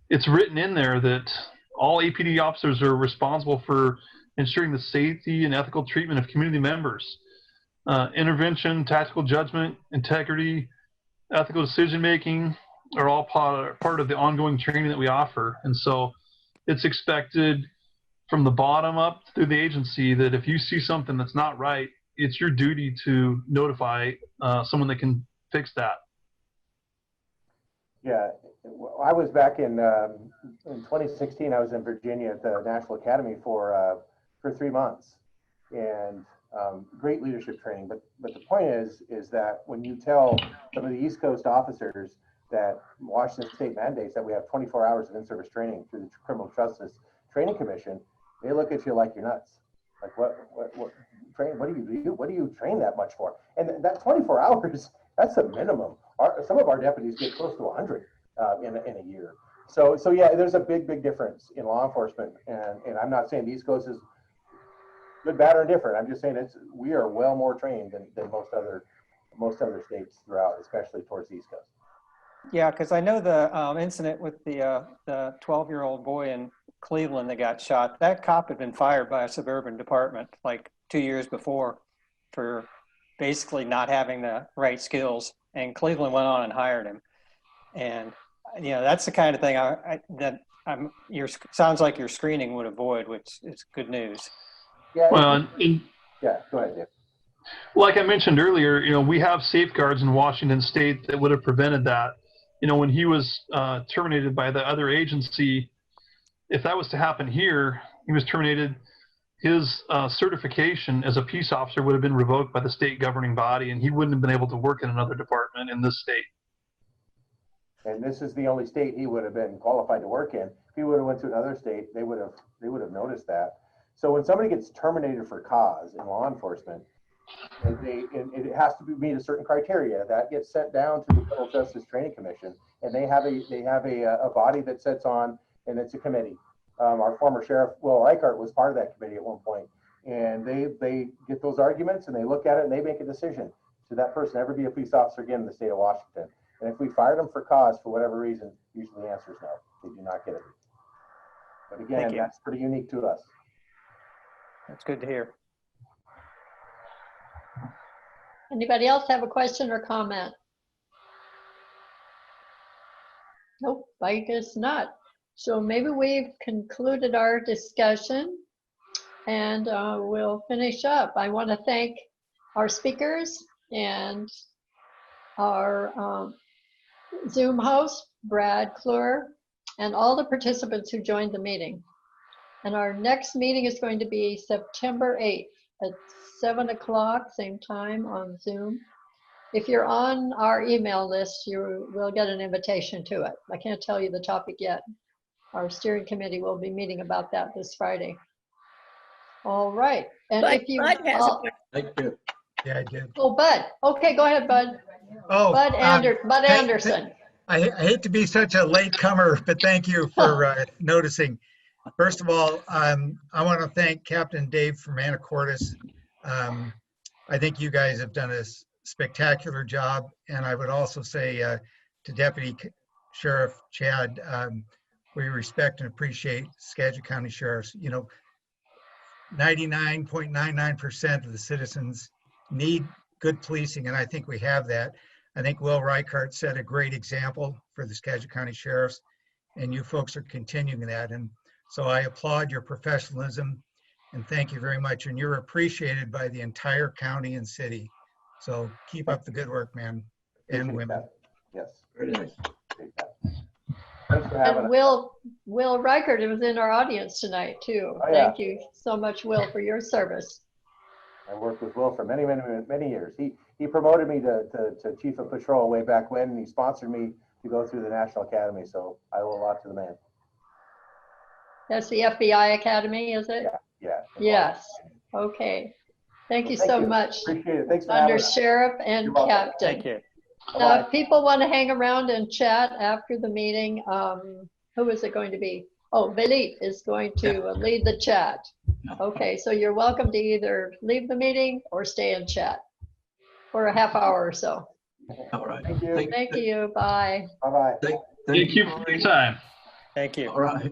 S3: it's written in there that all APD officers are responsible for ensuring the safety and ethical treatment of community members. Intervention, tactical judgment, integrity, ethical decision-making are all part of the ongoing training that we offer. And so it's expected from the bottom up through the agency that if you see something that's not right, it's your duty to notify someone that can fix that.
S5: Yeah, I was back in 2016. I was in Virginia at the National Academy for 3 months, and great leadership training. But the point is that when you tell some of the East Coast officers that Washington State mandates that we have 24 hours of in-service training through the Criminal Justice Training Commission, they look at you like you're nuts. Like what train? What do you do? What do you train that much for? And that 24 hours, that's a minimum. Some of our deputies get close to 100 in a year. So yeah, there's a big difference in law enforcement. And I'm not saying the East Coast is good, bad, or indifferent. I'm just saying we are well more trained than most other states throughout, especially towards the East Coast.
S14: Yeah, because I know the incident with the 12-year-old boy in Cleveland that got shot. That cop had been fired by a suburban department like 2 years before for basically not having the right skills, and Cleveland went on and hired him. And you know, that's the kind of thing sounds like your screening would avoid, which is good news.
S5: Yeah.
S3: Well,
S5: yeah. Go ahead, Dave.
S3: Like I mentioned earlier, you know, we have safeguards in Washington State that would have prevented that. You know, when he was terminated by the other agency, if that was to happen here, he was terminated. His certification as a peace officer would have been revoked by the state governing body, and he wouldn't have been able to work in another department in this state.
S5: And this is the only state he would have been qualified to work in. If he would have went to another state, they would have noticed that. So when somebody gets terminated for cause in law enforcement, it has to meet a certain criteria that gets sent down to the Criminal Justice Training Commission, and they have a body that sits on, and it's a committee. Our former sheriff Will Reichart was part of that committee at one point, and they get those arguments and they look at it and they make a decision. Should that person ever be a police officer again in the state of Washington? And if we fired them for cause for whatever reason, usually the answer is no. They do not get it. But again, that's pretty unique to us.
S14: That's good to hear.
S1: Anybody else have a question or comment? Nope, I guess not. So maybe we've concluded our discussion and we'll finish up. I want to thank our speakers and our Zoom host, Brad Kleur, and all the participants who joined the meeting. And our next meeting is going to be September 8th at 7 o'clock, same time on Zoom. If you're on our email list, you will get an invitation to it. I can't tell you the topic yet. Our steering committee will be meeting about that this Friday. All right. And
S12: Bud,
S1: if you
S12: Bud has a question.
S11: Thank you.
S15: Yeah, I did.
S1: Oh, Bud. Okay, go ahead, Bud.
S15: Oh,
S1: Bud Anderson.
S15: I hate to be such a late comer, but thank you for noticing. First of all, I want to thank Captain Dave from Anacortes. I think you guys have done a spectacular job. And I would also say to Deputy Sheriff Chad, we respect and appreciate Skagit County Sheriffs. You know, 99.99% of the citizens need good policing, and I think we have that. I think Will Reichart set a great example for the Skagit County Sheriffs, and you folks are continuing that. And so I applaud your professionalism, and thank you very much. And you're appreciated by the entire county and city. So keep up the good work, man and women.
S5: That. Yes.
S11: Very nice.
S5: Thanks for having
S1: And
S5: us.
S1: Will Reichert was in our audience tonight too.
S5: Oh, yeah.
S1: Thank you so much, Will, for your service.
S5: I worked with Will for many years. He promoted me to Chief of Patrol way back when, and he sponsored me to go through the National Academy. So I owe a lot to the man.
S1: That's the FBI Academy, is it?
S5: Yeah.
S1: Yes. Okay. Thank you so much.
S5: Appreciate it. Thanks for
S1: Under
S5: having us.
S1: Sheriff and
S5: You're welcome.
S1: Captain.
S14: Thank you.
S1: Now, if people want to hang around and chat after the meeting, who is it going to be? Oh, Velit is going to lead the chat. Okay, so you're welcome to either leave the meeting or stay and chat for a half hour or so.
S11: All right.
S5: Thank you.
S1: Thank you. Bye.
S5: Bye-bye.
S3: Thank you for your time.
S14: Thank you.
S11: All right.